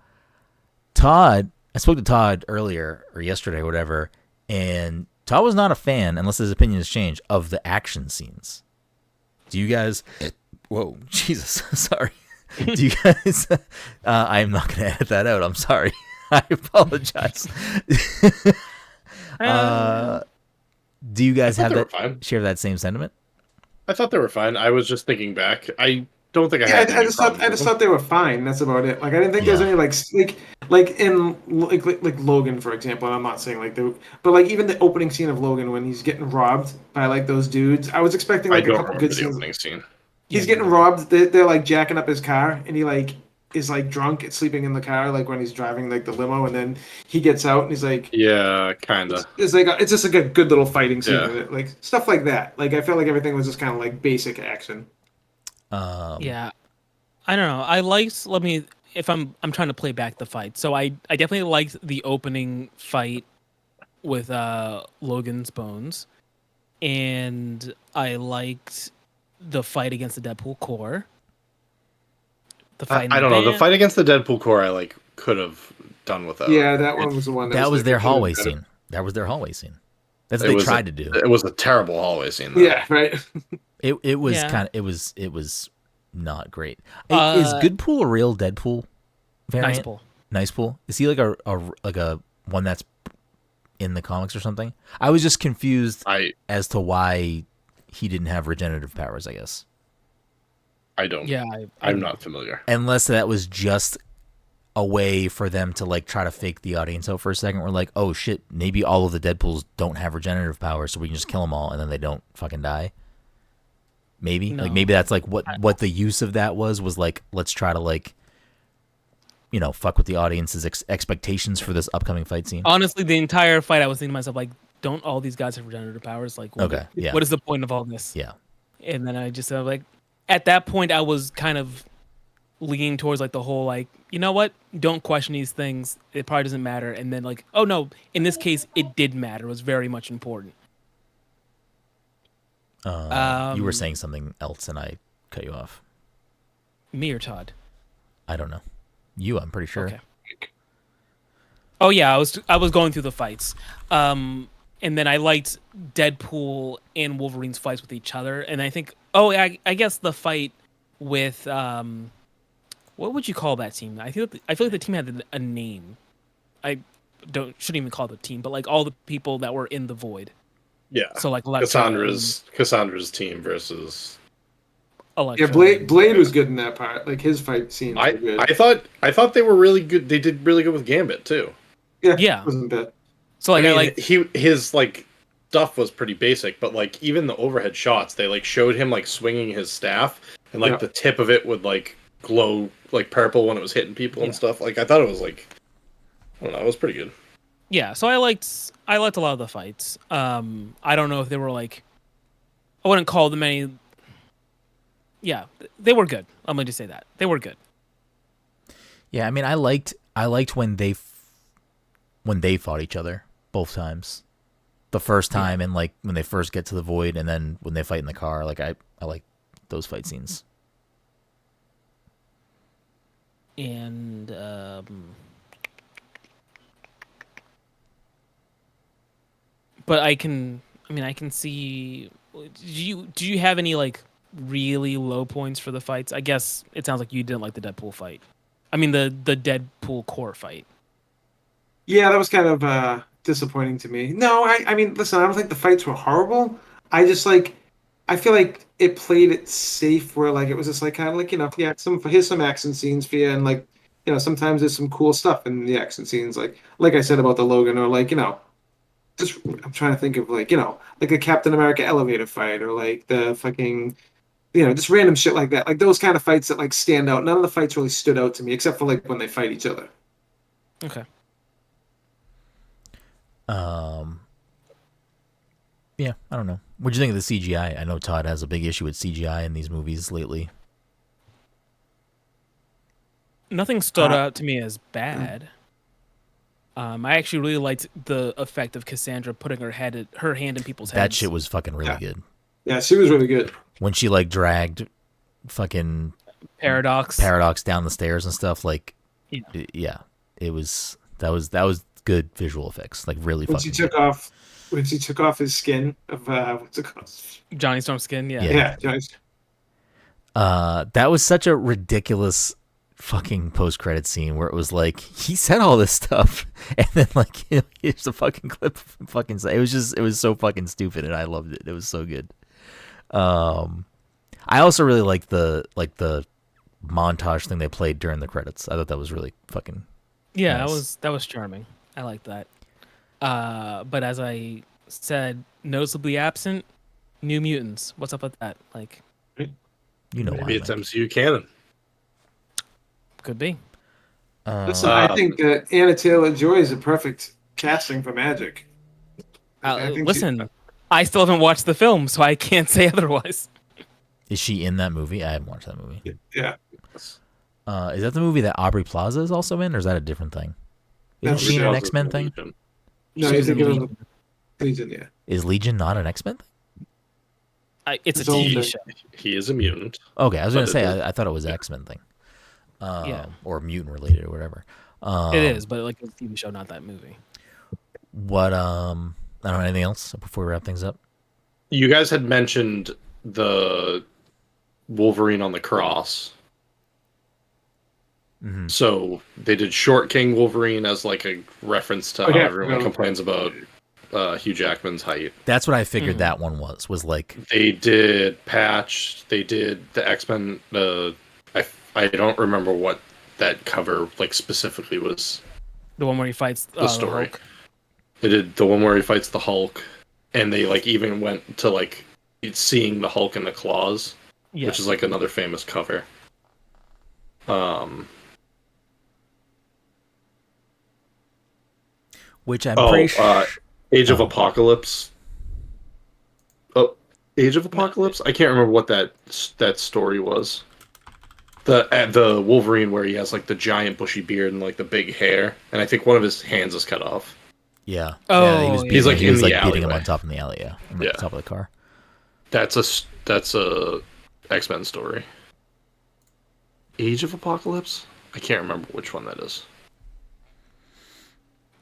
Todd, I spoke to Todd earlier or yesterday or whatever, and Todd was not a fan, unless his opinion has changed, of the action scenes. Do you guys? Whoa, Jesus, sorry. Do you guys? I am not going to edit that out. I'm sorry. I apologize. Do you guys share that same sentiment? I thought they were fine. I was just thinking back. I don't think I had. I just thought they were fine. That's about it. Like I didn't think there was any like in Logan, for example. And I'm not saying like but like even the opening scene of Logan when he's getting robbed by like those dudes. I was expecting like a couple good scenes. Opening scene. He's getting robbed. They're like jacking up his car, and he like is like drunk and sleeping in the car, like when he's driving like the limo, and then he gets out and he's like, yeah, kinda. It's like it's just like a good little fighting scene with it, like stuff like that. Like I felt like everything was just kind of like basic action. Yeah, I don't know. I liked. If I'm trying to play back the fight, so I definitely liked the opening fight with Logan's bones, and I liked the fight against the Deadpool core. The fight. I don't know. The fight against the Deadpool core, I like could have done without. Yeah, that one was the one. That was their hallway scene. That was their hallway scene. That's what they tried to do. It was a terrible hallway scene, though. Yeah, right. It was kind of it was not great. Is Goodpool a real Deadpool variant? Nice Pool. Is he like a one that's in the comics or something? I was just confused as to why he didn't have regenerative powers, I guess. I don't. Yeah, I'm not familiar. Unless that was just a way for them to like try to fake the audience out for a second. We're like, oh shit, maybe all of the Deadpools don't have regenerative powers, so we can just kill them all and then they don't fucking die. Maybe like maybe that's like what the use of that was like, let's try to like, you know, fuck with the audience's expectations for this upcoming fight scene. Honestly, the entire fight, I was thinking to myself like, don't all these guys have regenerative powers? Like, what is the point of all this? Yeah. And then I just like, at that point, I was kind of leaning towards like the whole like, you know what? Don't question these things. It probably doesn't matter. And then like, oh no, in this case, it did matter. It was very much important. You were saying something else, and I cut you off. Me or Todd? I don't know. You, I'm pretty sure. Okay. Oh yeah, I was going through the fights. And then I liked Deadpool and Wolverine's fights with each other. And I think, I guess the fight with, what would you call that team? I feel like the team had a name. I shouldn't even call it a team, but like all the people that were in the void. Yeah. So like Cassandra's team versus Electra. Yeah, Blade was good in that part. Like his fight scenes were good. I thought they were really good. They did really good with Gambit too. Yeah. Wasn't bad. So like his like stuff was pretty basic, but like even the overhead shots, they like showed him like swinging his staff, and like the tip of it would like glow like purple when it was hitting people and stuff. Like I thought it was like, I don't know, it was pretty good. Yeah, so I liked a lot of the fights. I don't know if they were like, I wouldn't call them any. Yeah, they were good. I'm going to say that they were good. Yeah, I mean, I liked when they fought each other both times. The first time and like when they first get to the void, and then when they fight in the car. Like I like those fight scenes. And but I can see. Do you have any like really low points for the fights? I guess it sounds like you didn't like the Deadpool fight. I mean the Deadpool core fight. Yeah, that was kind of disappointing to me. No, I mean, listen, I don't think the fights were horrible. I just like, I feel like it played it safe where like it was just like kind of like, you know, here's some action scenes for you, and like, you know, sometimes there's some cool stuff in the action scenes, like I said about the Logan, or like, you know, just I'm trying to think of like, you know, like a Captain America elevator fight, or like the fucking, you know, just random shit like that, like those kind of fights that like stand out. None of the fights really stood out to me except for like when they fight each other. Okay. Yeah, I don't know. What'd you think of the CGI? I know Todd has a big issue with CGI in these movies lately. Nothing stood out to me as bad. I actually really liked the effect of Cassandra putting her hand in people's heads. That shit was fucking really good. Yeah, she was really good. When she like dragged fucking Paradox down the stairs and stuff, like it was that was good visual effects, like really when fucking she took off when she took off his skin of what's it called? Johnny Stormskin, yeah. Yeah, Johnny's. That was such a ridiculous fucking post-credit scene where it was like he said all this stuff and then like here's a fucking clip of him fucking say it was so fucking stupid and I loved it. It was so good. I also really liked the montage thing they played during the credits. I thought that was really fucking nice. That was charming. I like that. But as I said, noticeably absent, New Mutants. What's up with that? Like, you know, maybe it's MCU canon. Could be. Listen, I think Anna Taylor-Joy is a perfect casting for Magic. Listen, I still haven't watched the film, so I can't say otherwise. Is she in that movie? I haven't watched that movie. Yeah. Is that the movie that Aubrey Plaza is also in, or is that a different thing? Isn't she in an X-Men thing? No, you're thinking of Legion, yeah. Is Legion not an X-Men thing? It's a TV show. He is a mutant. Okay, I was going to say, I thought it was an X-Men thing. Or mutant related or whatever. It is, but like it's a TV show, not that movie. What, I don't know, anything else before we wrap things up? You guys had mentioned the Wolverine on the cross. Mm-hmm. So they did Short King Wolverine as like a reference to how everyone complains about Hugh Jackman's height. That's what I figured that one was like. They did Patch. They did the X-Men. I don't remember what that cover like specifically was. The one where he fights the story. Hulk. They did the one where he fights the Hulk, and they like even went to like seeing the Hulk in the claws, which is like another famous cover. Which I'm pretty sure. Age of Apocalypse. Oh, Age of Apocalypse. I can't remember what that story was. The Wolverine where he has like the giant bushy beard and like the big hair, and I think one of his hands is cut off. Yeah. Oh, yeah, he was beating him on top in the alley. Yeah, on the top of the car. That's a X-Men story. Age of Apocalypse. I can't remember which one that is.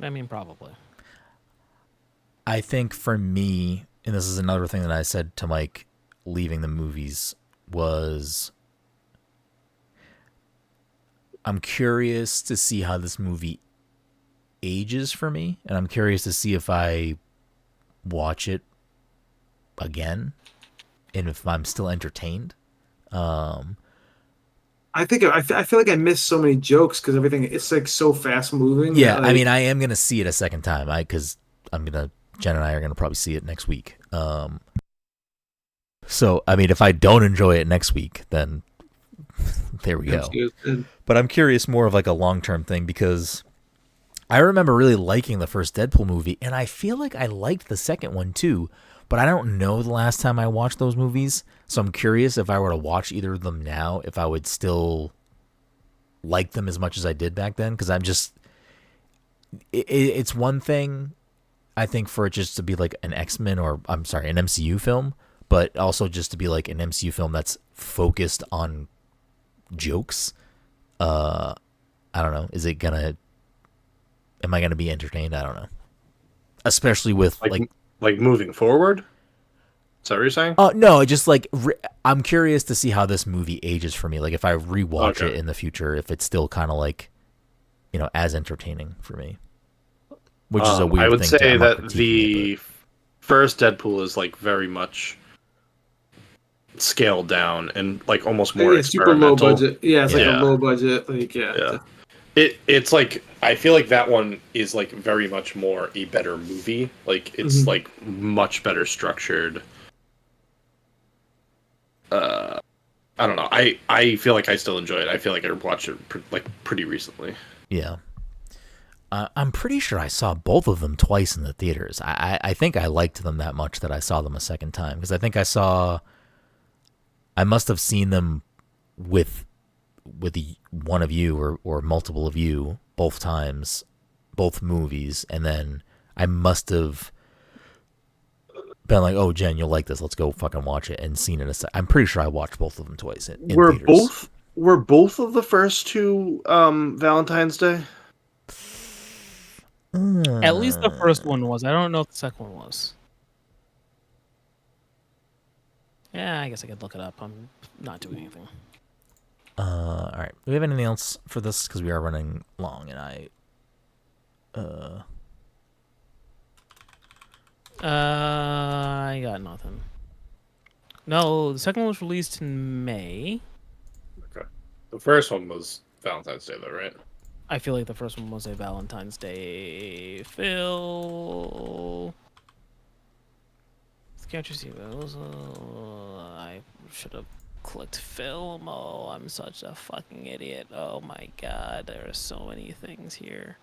I mean, probably. I think for me, and this is another thing that I said to Mike leaving the movies, was I'm curious to see how this movie ages for me, and I'm curious to see if I watch it again and if I'm still entertained. I feel like I missed so many jokes because it's like so fast moving. Yeah, like, I mean, I am gonna see it a second time, because Jen and I are gonna probably see it next week. So I mean, if I don't enjoy it next week, then there we go. But I'm curious more of like a long-term thing, because I remember really liking the first Deadpool movie, and I feel like I liked the second one too, but I don't know the last time I watched those movies, so I'm curious if I were to watch either of them now, if I would still like them as much as I did back then, because I'm just... It's one thing, I think, for it just to be like an X-Men or, an MCU film, but also just to be like an MCU film that's focused on jokes. I don't know. Am I gonna be entertained? I don't know. Especially with like moving forward. Is that what you're saying? No, just like I'm curious to see how this movie ages for me. Like if I rewatch it in the future, if it's still kind of like, as entertaining for me. Which is a weird thing. I would say that the first Deadpool is like very much scaled down and like almost more experimental. Super low budget. Yeah, it's like a low budget. Like It's like I feel like that one is like very much more a better movie. Like it's like much better structured. I don't know. I feel like I still enjoy it. I feel like I watched it pretty recently. Yeah. I'm pretty sure I saw both of them twice in the theaters. I think I liked them that much that I saw them a second time, because I think I must have seen them with one of you or multiple of you both times, both movies, and then I must have been like, "Oh, Jen, you'll like this. Let's go fucking watch it," and seen it. I'm pretty sure I watched both of them twice in theaters. Were both of the first two Valentine's Day? At least the first one was. I don't know if the second one was. Yeah, I guess I could look it up. I'm not doing anything. All right. Do we have anything else for this? Because we are running long, and I got nothing. No, the second one was released in May. Okay. The first one was Valentine's Day, though, right? I feel like the first one was a Valentine's Day film. Can't you see those? I should have clicked film. Oh, I'm such a fucking idiot. Oh my god, there are so many things here.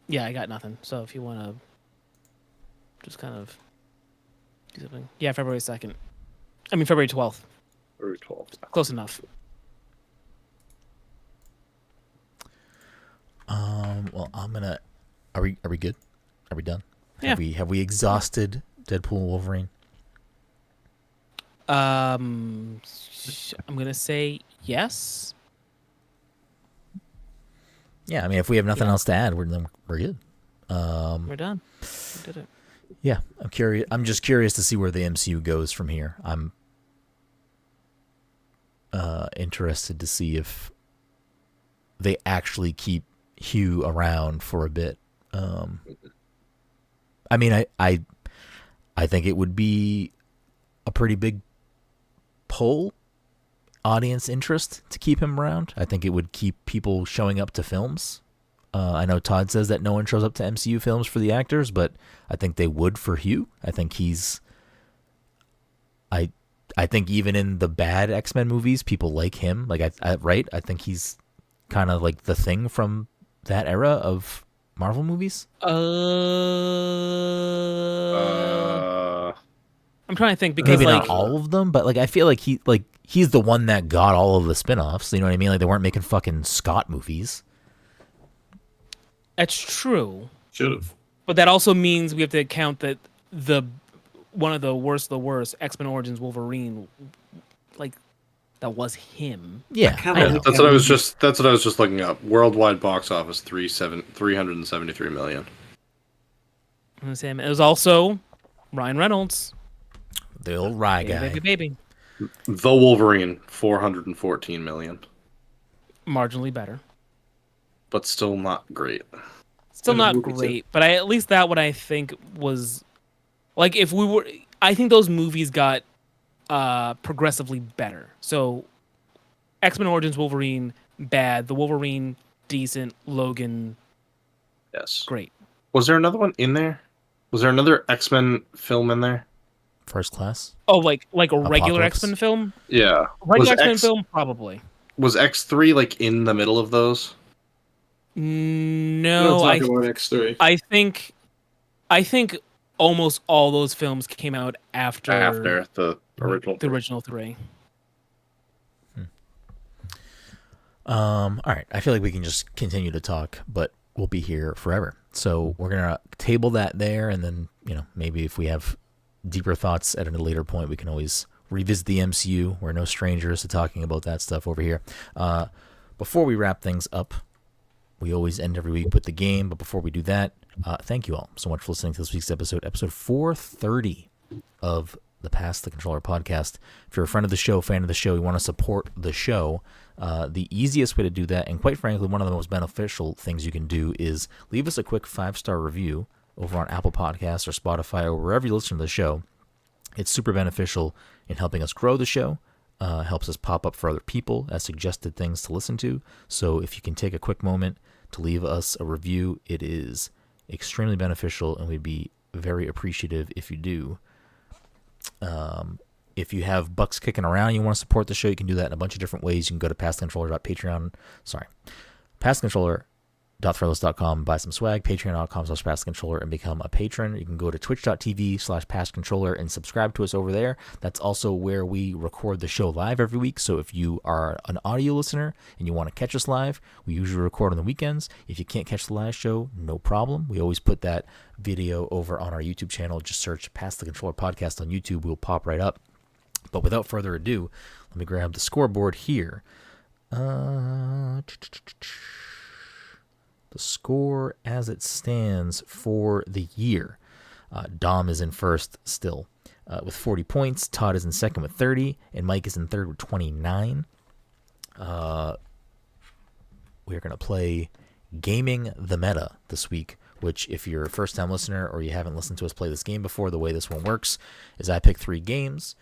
Yeah, I got nothing. So if you want to just kind of do something. Yeah, February 2nd. I mean, February 12th. February 12th. Close enough. Well, I'm gonna. Are we good? Are we done? Yeah. Have we exhausted Deadpool Wolverine? I'm gonna say yes. Yeah, I mean, if we have nothing else to add, we're good. We're done. We did it. Yeah, I'm curious. I'm just curious to see where the MCU goes from here. I'm interested to see if they actually keep Hugh around for a bit. I mean, I think it would be a pretty big pull audience interest to keep him around. I think it would keep people showing up to films. I know Todd says that no one shows up to MCU films for the actors, but I think they would for Hugh. I think he's... I think even in the bad X-Men movies, people like him. Like, I think he's kind of like the Thing from that era of Marvel movies. I'm trying to think because maybe like not all of them, but like I feel like he's the one that got all of the spin-offs. You know what I mean? Like they weren't making fucking Scott movies. that's true. Should have. But that also means we have to account that one of the worst X-Men Origins Wolverine, like that was him. Yeah, I know. That's what I was just looking up. Worldwide box office 373 million. It was him. It was also Ryan Reynolds. The old Rye guy. Baby. The Wolverine 414 million. Marginally better. But still not great. Still not great, but at least that one I think was like if we were. I think those movies got progressively better. So X-Men Origins Wolverine bad, the Wolverine decent, Logan Yes. great. Was there another one in there? Was there another X-Men film in there? First Class. Oh, like a regular Apocalypse? X-Men film? Yeah. Regular X-Men film, probably. Was X3 like in the middle of those? No, Talk about X3. I think almost all those films came out after the original. The original three. All right. I feel like we can just continue to talk, but we'll be here forever. So we're gonna table that there, and then maybe if we have deeper thoughts at a later point, we can always revisit the MCU. We're no strangers to talking about that stuff over here. Before we wrap things up, we always end every week with the game, but before we do that, thank you all so much for listening to this week's episode 430 of the Pass the Controller podcast. If you're a friend of the show, fan of the show, you want to support the show, the easiest way to do that, and quite frankly, one of the most beneficial things you can do is leave us a quick 5-star review over on Apple Podcasts or Spotify or wherever you listen to the show. It's super beneficial in helping us grow the show. Helps us pop up for other people as suggested things to listen to. So if you can take a quick moment to leave us a review, it is extremely beneficial, and we'd be very appreciative if you do. If you have bucks kicking around and you want to support the show, you can do that in a bunch of different ways. You can go to passcontroller.threadless.com, buy some swag, patreon.com/passcontroller, and become a patron. You can go to twitch.tv/passcontroller and subscribe to us over there. That's also where we record the show live every week. So if you are an audio listener and you want to catch us live, we usually record on the weekends. If you can't catch the live show, no problem. We always put that video over on our YouTube channel. Just search Pass the Controller podcast on YouTube. We'll pop right up. But without further ado, let me grab the scoreboard here. The score as it stands for the year. Dom is in first still with 40 points. Todd is in second with 30. And Mike is in third with 29. We're going to play Gaming the Meta this week, which if you're a first-time listener or you haven't listened to us play this game before, the way this one works is I pick 3 games.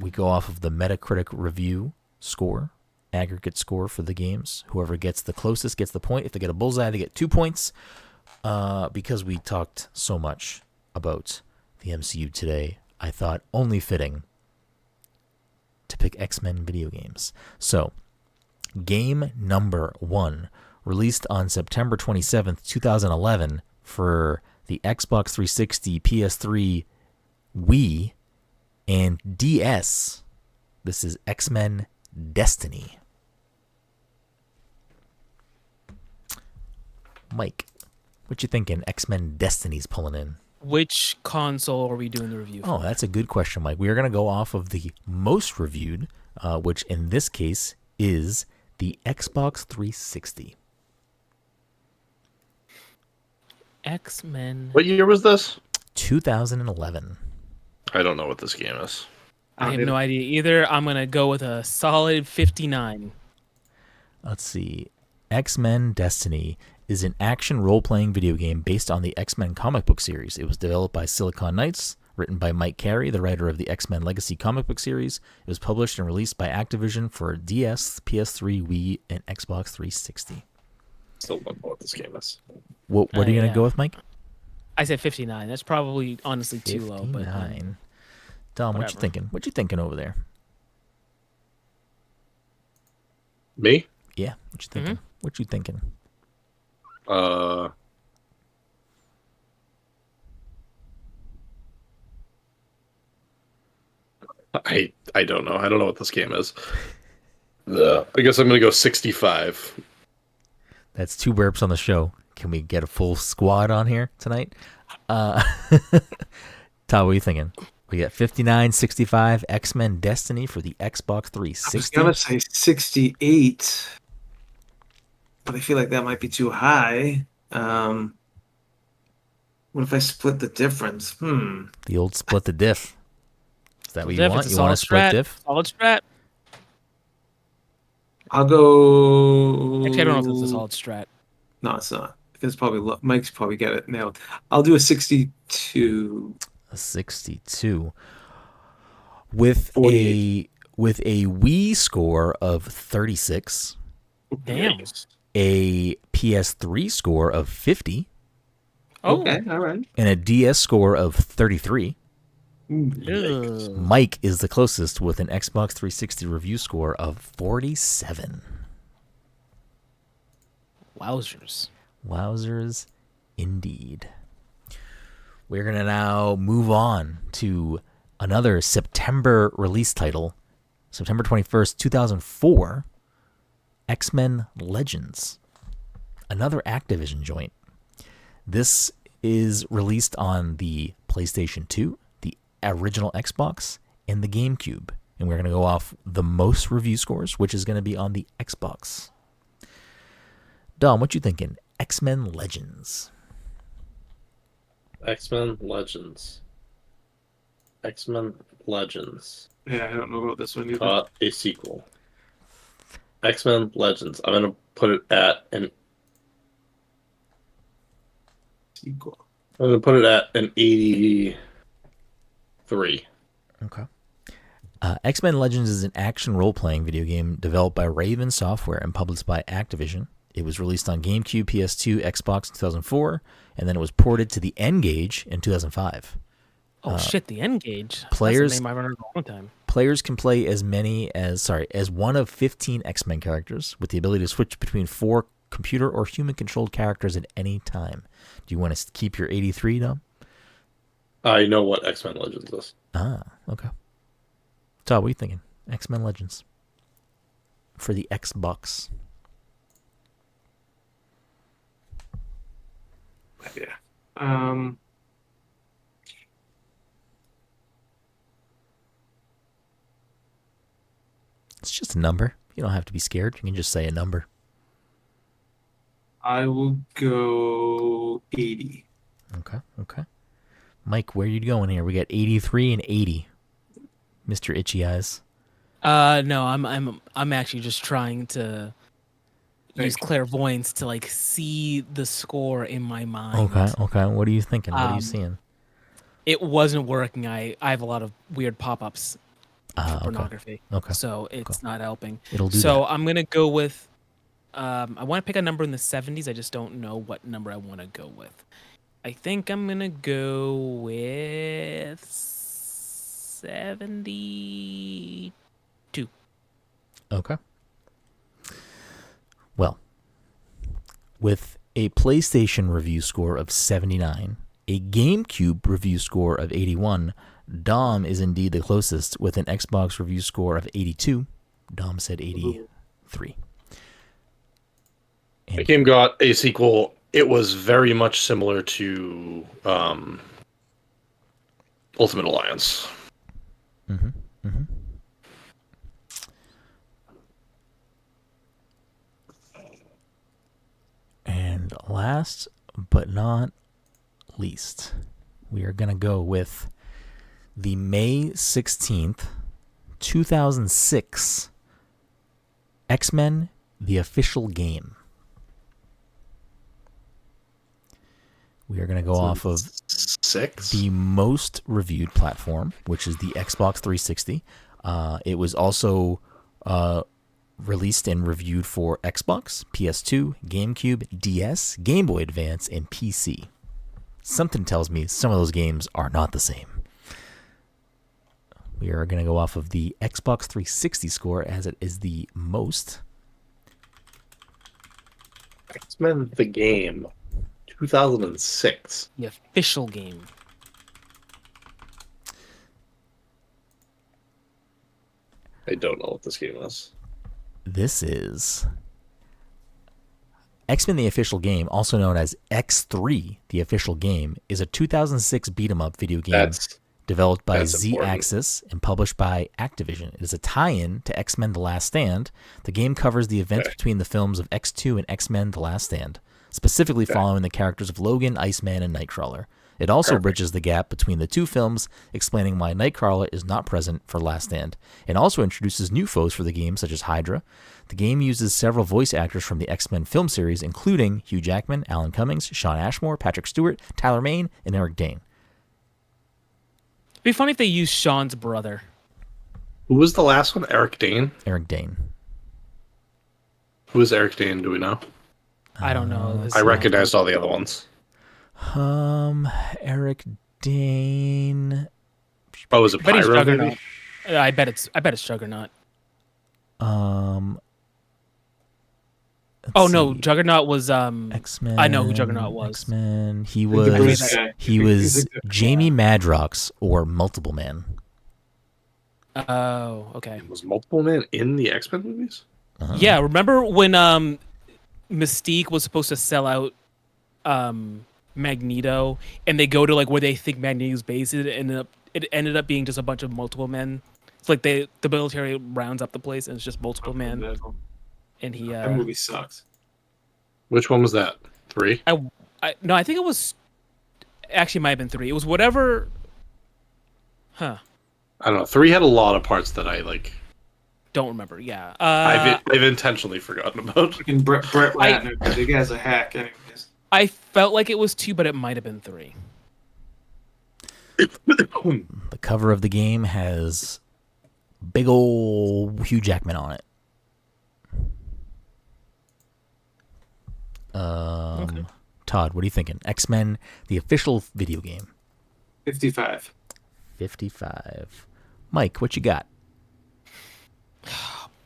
We go off of the Metacritic review score, aggregate score for the games. Whoever gets the closest gets the point. If they get a bullseye, they get 2 points. Because we talked so much about the MCU today, I thought only fitting to pick X-Men video games. So, game number 1, released on September 27th, 2011 for the Xbox 360, PS3, Wii, and DS. This is X-Men Destiny. Mike, what you thinking X-Men Destiny's pulling in? Which console are we doing the review for? Oh, that's a good question, Mike. We are going to go off of the most reviewed, which in this case is the Xbox 360. X-Men. What year was this? 2011. I don't know what this game is. I have no idea either. I'm going to go with a solid 59. Let's see. X-Men Destiny is an action role-playing video game based on the X-Men comic book series. It was developed by Silicon Knights, written by Mike Carey, the writer of the X-Men Legacy comic book series. It was published and released by Activision for DS, PS3, Wii, and Xbox 360. Still don't know what this game is. What are you going to go with, Mike? I said 59. That's probably honestly too low. 59. Dom, what you thinking? What you thinking over there? Me? Yeah, what you thinking? What you thinking? I don't know. I don't know what this game is. I guess I'm gonna go 65. That's 2 burps on the show. Can we get a full squad on here tonight? Todd, what are you thinking? We got 59, 65, X-Men Destiny for the Xbox 360. I was gonna say 68, but I feel like that might be too high. What if I split the difference? The old split the diff. Is that what you want? You want to split diff? Solid strat. I'll go. Actually, I don't know if it's a solid strat. No, it's not. Because probably Mike's probably get it nailed. I'll do a 62. A 62 with 48. a Wii score of 36. Damn. A PS3 score of 50. Oh. Okay, all right. And a DS score of 33. Ugh. Mike is the closest with an Xbox 360 review score of 47. Wowzers. Wowzers, indeed. We're going to now move on to another September release title. September 21st, 2004. X-Men Legends. Another Activision joint. This is released on the PlayStation 2, the original Xbox, and the GameCube. And we're going to go off the most review scores, which is going to be on the Xbox. Dom, what you thinking? X-Men Legends. X-Men Legends. X-Men Legends. Yeah, I don't know about this one either. A sequel. X-Men Legends. I'm gonna put it at an. Sequel. I'm gonna put it at an 83. Okay. X-Men Legends is an action role-playing video game developed by Raven Software and published by Activision. It was released on GameCube, PS2, Xbox in 2004, and then it was ported to the N-Gage in 2005. Oh shit, the N-Gage. Players, That's the name I've heard a long time. Players can play as one of 15 X-Men characters with the ability to switch between 4 computer or human-controlled characters at any time. Do you want to keep your 83, Dom? I know what X-Men Legends is. Ah, okay. Todd, what are you thinking? X-Men Legends for the Xbox. Yeah. It's just a number. You don't have to be scared. You can just say a number. I will go 80. Okay. Mike, where are you going here? We got 83 and 80. Mr. Itchy Eyes. No, I'm actually just trying to use clairvoyance to like see the score in my mind. Okay. What are you thinking? What are you seeing? It wasn't working. I have a lot of weird pop-ups for pornography. Okay. So it's not helping. It'll do so that. I'm gonna go with I want to pick a number in the 70s. I just don't know what number I want to go with. I think I'm gonna go with 72. Okay. Well, with a PlayStation review score of 79, a GameCube review score of 81, Dom is indeed the closest with an Xbox review score of 82. Dom said 83. The game got a sequel. It was very much similar to Ultimate Alliance. Mm-hmm. And last but not least, we are going to go with the May 16th, 2006 X-Men, the official game. We are going to go off of 6? the most reviewed platform, which is the Xbox 360. It was also released and reviewed for Xbox, PS2, GameCube, DS, Game Boy Advance, and PC. Something tells me some of those games are not the same. We are going to go off of the Xbox 360 score as it is the most. X-Men the game, 2006. The official game. I don't know what this game is. This is X-Men the official game, also known as X3 the official game, is a 2006 beat-em-up video game developed by Z-Axis and published by Activision. It is a tie-in to X-Men The Last Stand. The game covers the events between the films of X2 and X-Men The Last Stand, specifically following the characters of Logan, Iceman, and Nightcrawler. It also bridges the gap between the two films, explaining why Nightcrawler is not present for Last Stand, and also introduces new foes for the game, such as Hydra. The game uses several voice actors from the X-Men film series, including Hugh Jackman, Alan Cummings, Shawn Ashmore, Patrick Stewart, Tyler Mane, and Eric Dane. It'd be funny if they used Sean's brother. Who was the last one? Eric Dane? Eric Dane. Who is Eric Dane? Do we know? I don't know. I recognized all the other ones. Eric Dane. Oh, was it I bet he's Pyro? Juggernaut. I bet it's Juggernaut. Oh no, see. Juggernaut was X-Men. I know who Juggernaut was. X-Men. He The was Bruce guy. Jamie Madrox or Multiple Man. Oh, okay. Was Multiple Man in the X-Men movies? Yeah, remember when Mystique was supposed to sell out Magneto, and they go to like where they think Magneto's base is, and it ended up being just a bunch of Multiple Men. It's like the military rounds up the place, and it's just Multiple Men. And he That movie sucks. Which one was that? 3? No, I think it was actually might have been 3. It was whatever. Huh. I don't know. 3 had a lot of parts that I like. Don't remember. Yeah. I've intentionally forgotten about. Fucking Brett Ratner, the guy's a hack. Anyways. I felt like it was 2, but it might have been 3. The cover of the game has big ol' Hugh Jackman on it. Okay. Todd, what are you thinking? X-Men, the official video game. 55. 55. Mike, what you got?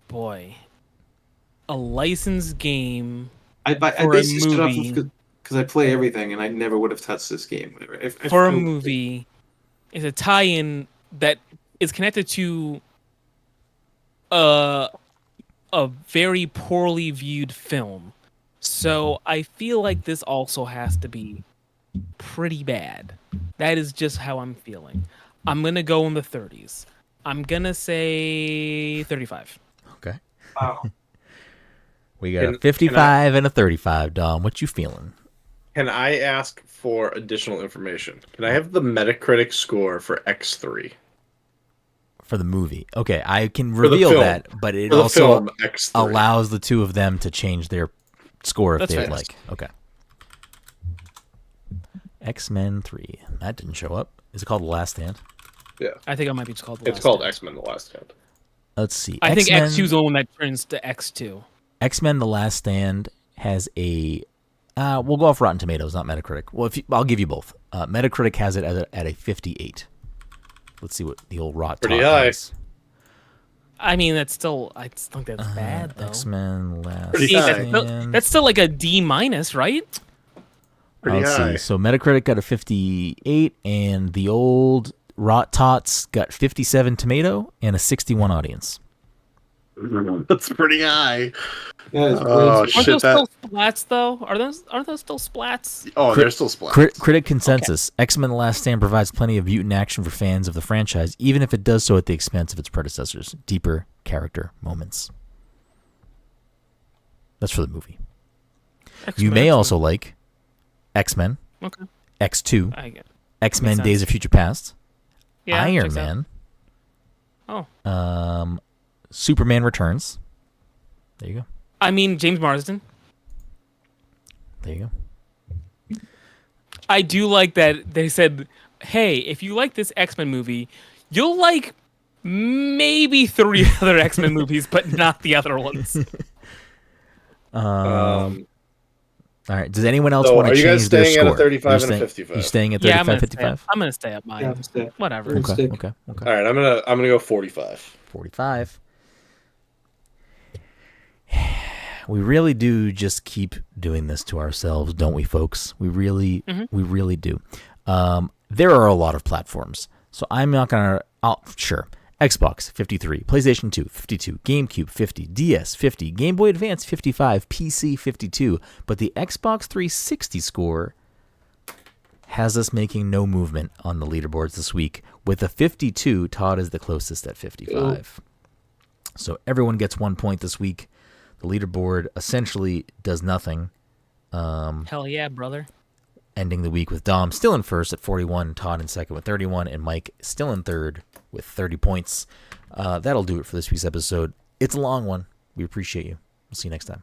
Boy, a licensed game I for a basically stood off movie. because I play everything, and I never would have touched this game. For a movie is a tie-in that is connected to a very poorly viewed film. So I feel like this also has to be pretty bad. That is just how I'm feeling. I'm going to go in the 30s. I'm going to say 35. Wow. We got a 55 and a 35. Dom, what you feeling? Can I ask for additional information? Can I have the Metacritic score for X3? For the movie. Okay, I can reveal that, but it also allows the two of them to change their score if they would like. Okay. X-Men 3. That didn't show up. Is it called The Last Stand? Yeah. I think it might be just called The Last It's called Stand. X-Men The Last Stand. Let's see. I think X2 is the one that turns to X2. X-Men The Last Stand has a... we'll go off Rotten Tomatoes, not Metacritic. Well, I'll give you both. Metacritic has it at a 58. Let's see what the old Rot Pretty high. Is. I mean, that's still... I think that's bad, though. X-Men Last Stand. That's still like a D-, right? Pretty high. See. So Metacritic got a 58, and the old Rot Tots got 57 tomato and a 61 audience. That's pretty high. Yeah, aren't those still splats, though? Aren't those still splats? Oh, they're still splats. Critic consensus. Okay. X-Men The Last Stand provides plenty of mutant action for fans of the franchise, even if it does so at the expense of its predecessors. Deeper character moments. That's for the movie. X-Men, you may also like X-Men, okay. X2, X-Men Days of Future Past, Iron Man, Superman Returns. There you go. I mean, James Marsden. There you go. I do like that they said, hey, if you like this X-Men movie, you'll like maybe 3 other X-Men movies, but not the other ones. All right. Does anyone else want to change their score? Are you guys staying at a 35 and a 55? You staying at 35, 55? I'm gonna stay at mine. Yeah, whatever. Okay. All right, I'm gonna go 45. 45. We really do just keep doing this to ourselves, don't we, folks? We really do. There are a lot of platforms, so I'm not gonna. Sure. Xbox 53, PlayStation 2 52, GameCube 50, DS 50, Game Boy Advance 55, PC 52, but the Xbox 360 score has us making no movement on the leaderboards this week. With a 52, Todd is the closest at 55. So everyone gets 1 point this week. The leaderboard essentially does nothing. Hell yeah, brother. Ending the week with Dom still in first at 41, Todd in second with 31, and Mike still in third with 30 points. That'll do it for this week's episode. It's a long one. We appreciate you. We'll see you next time.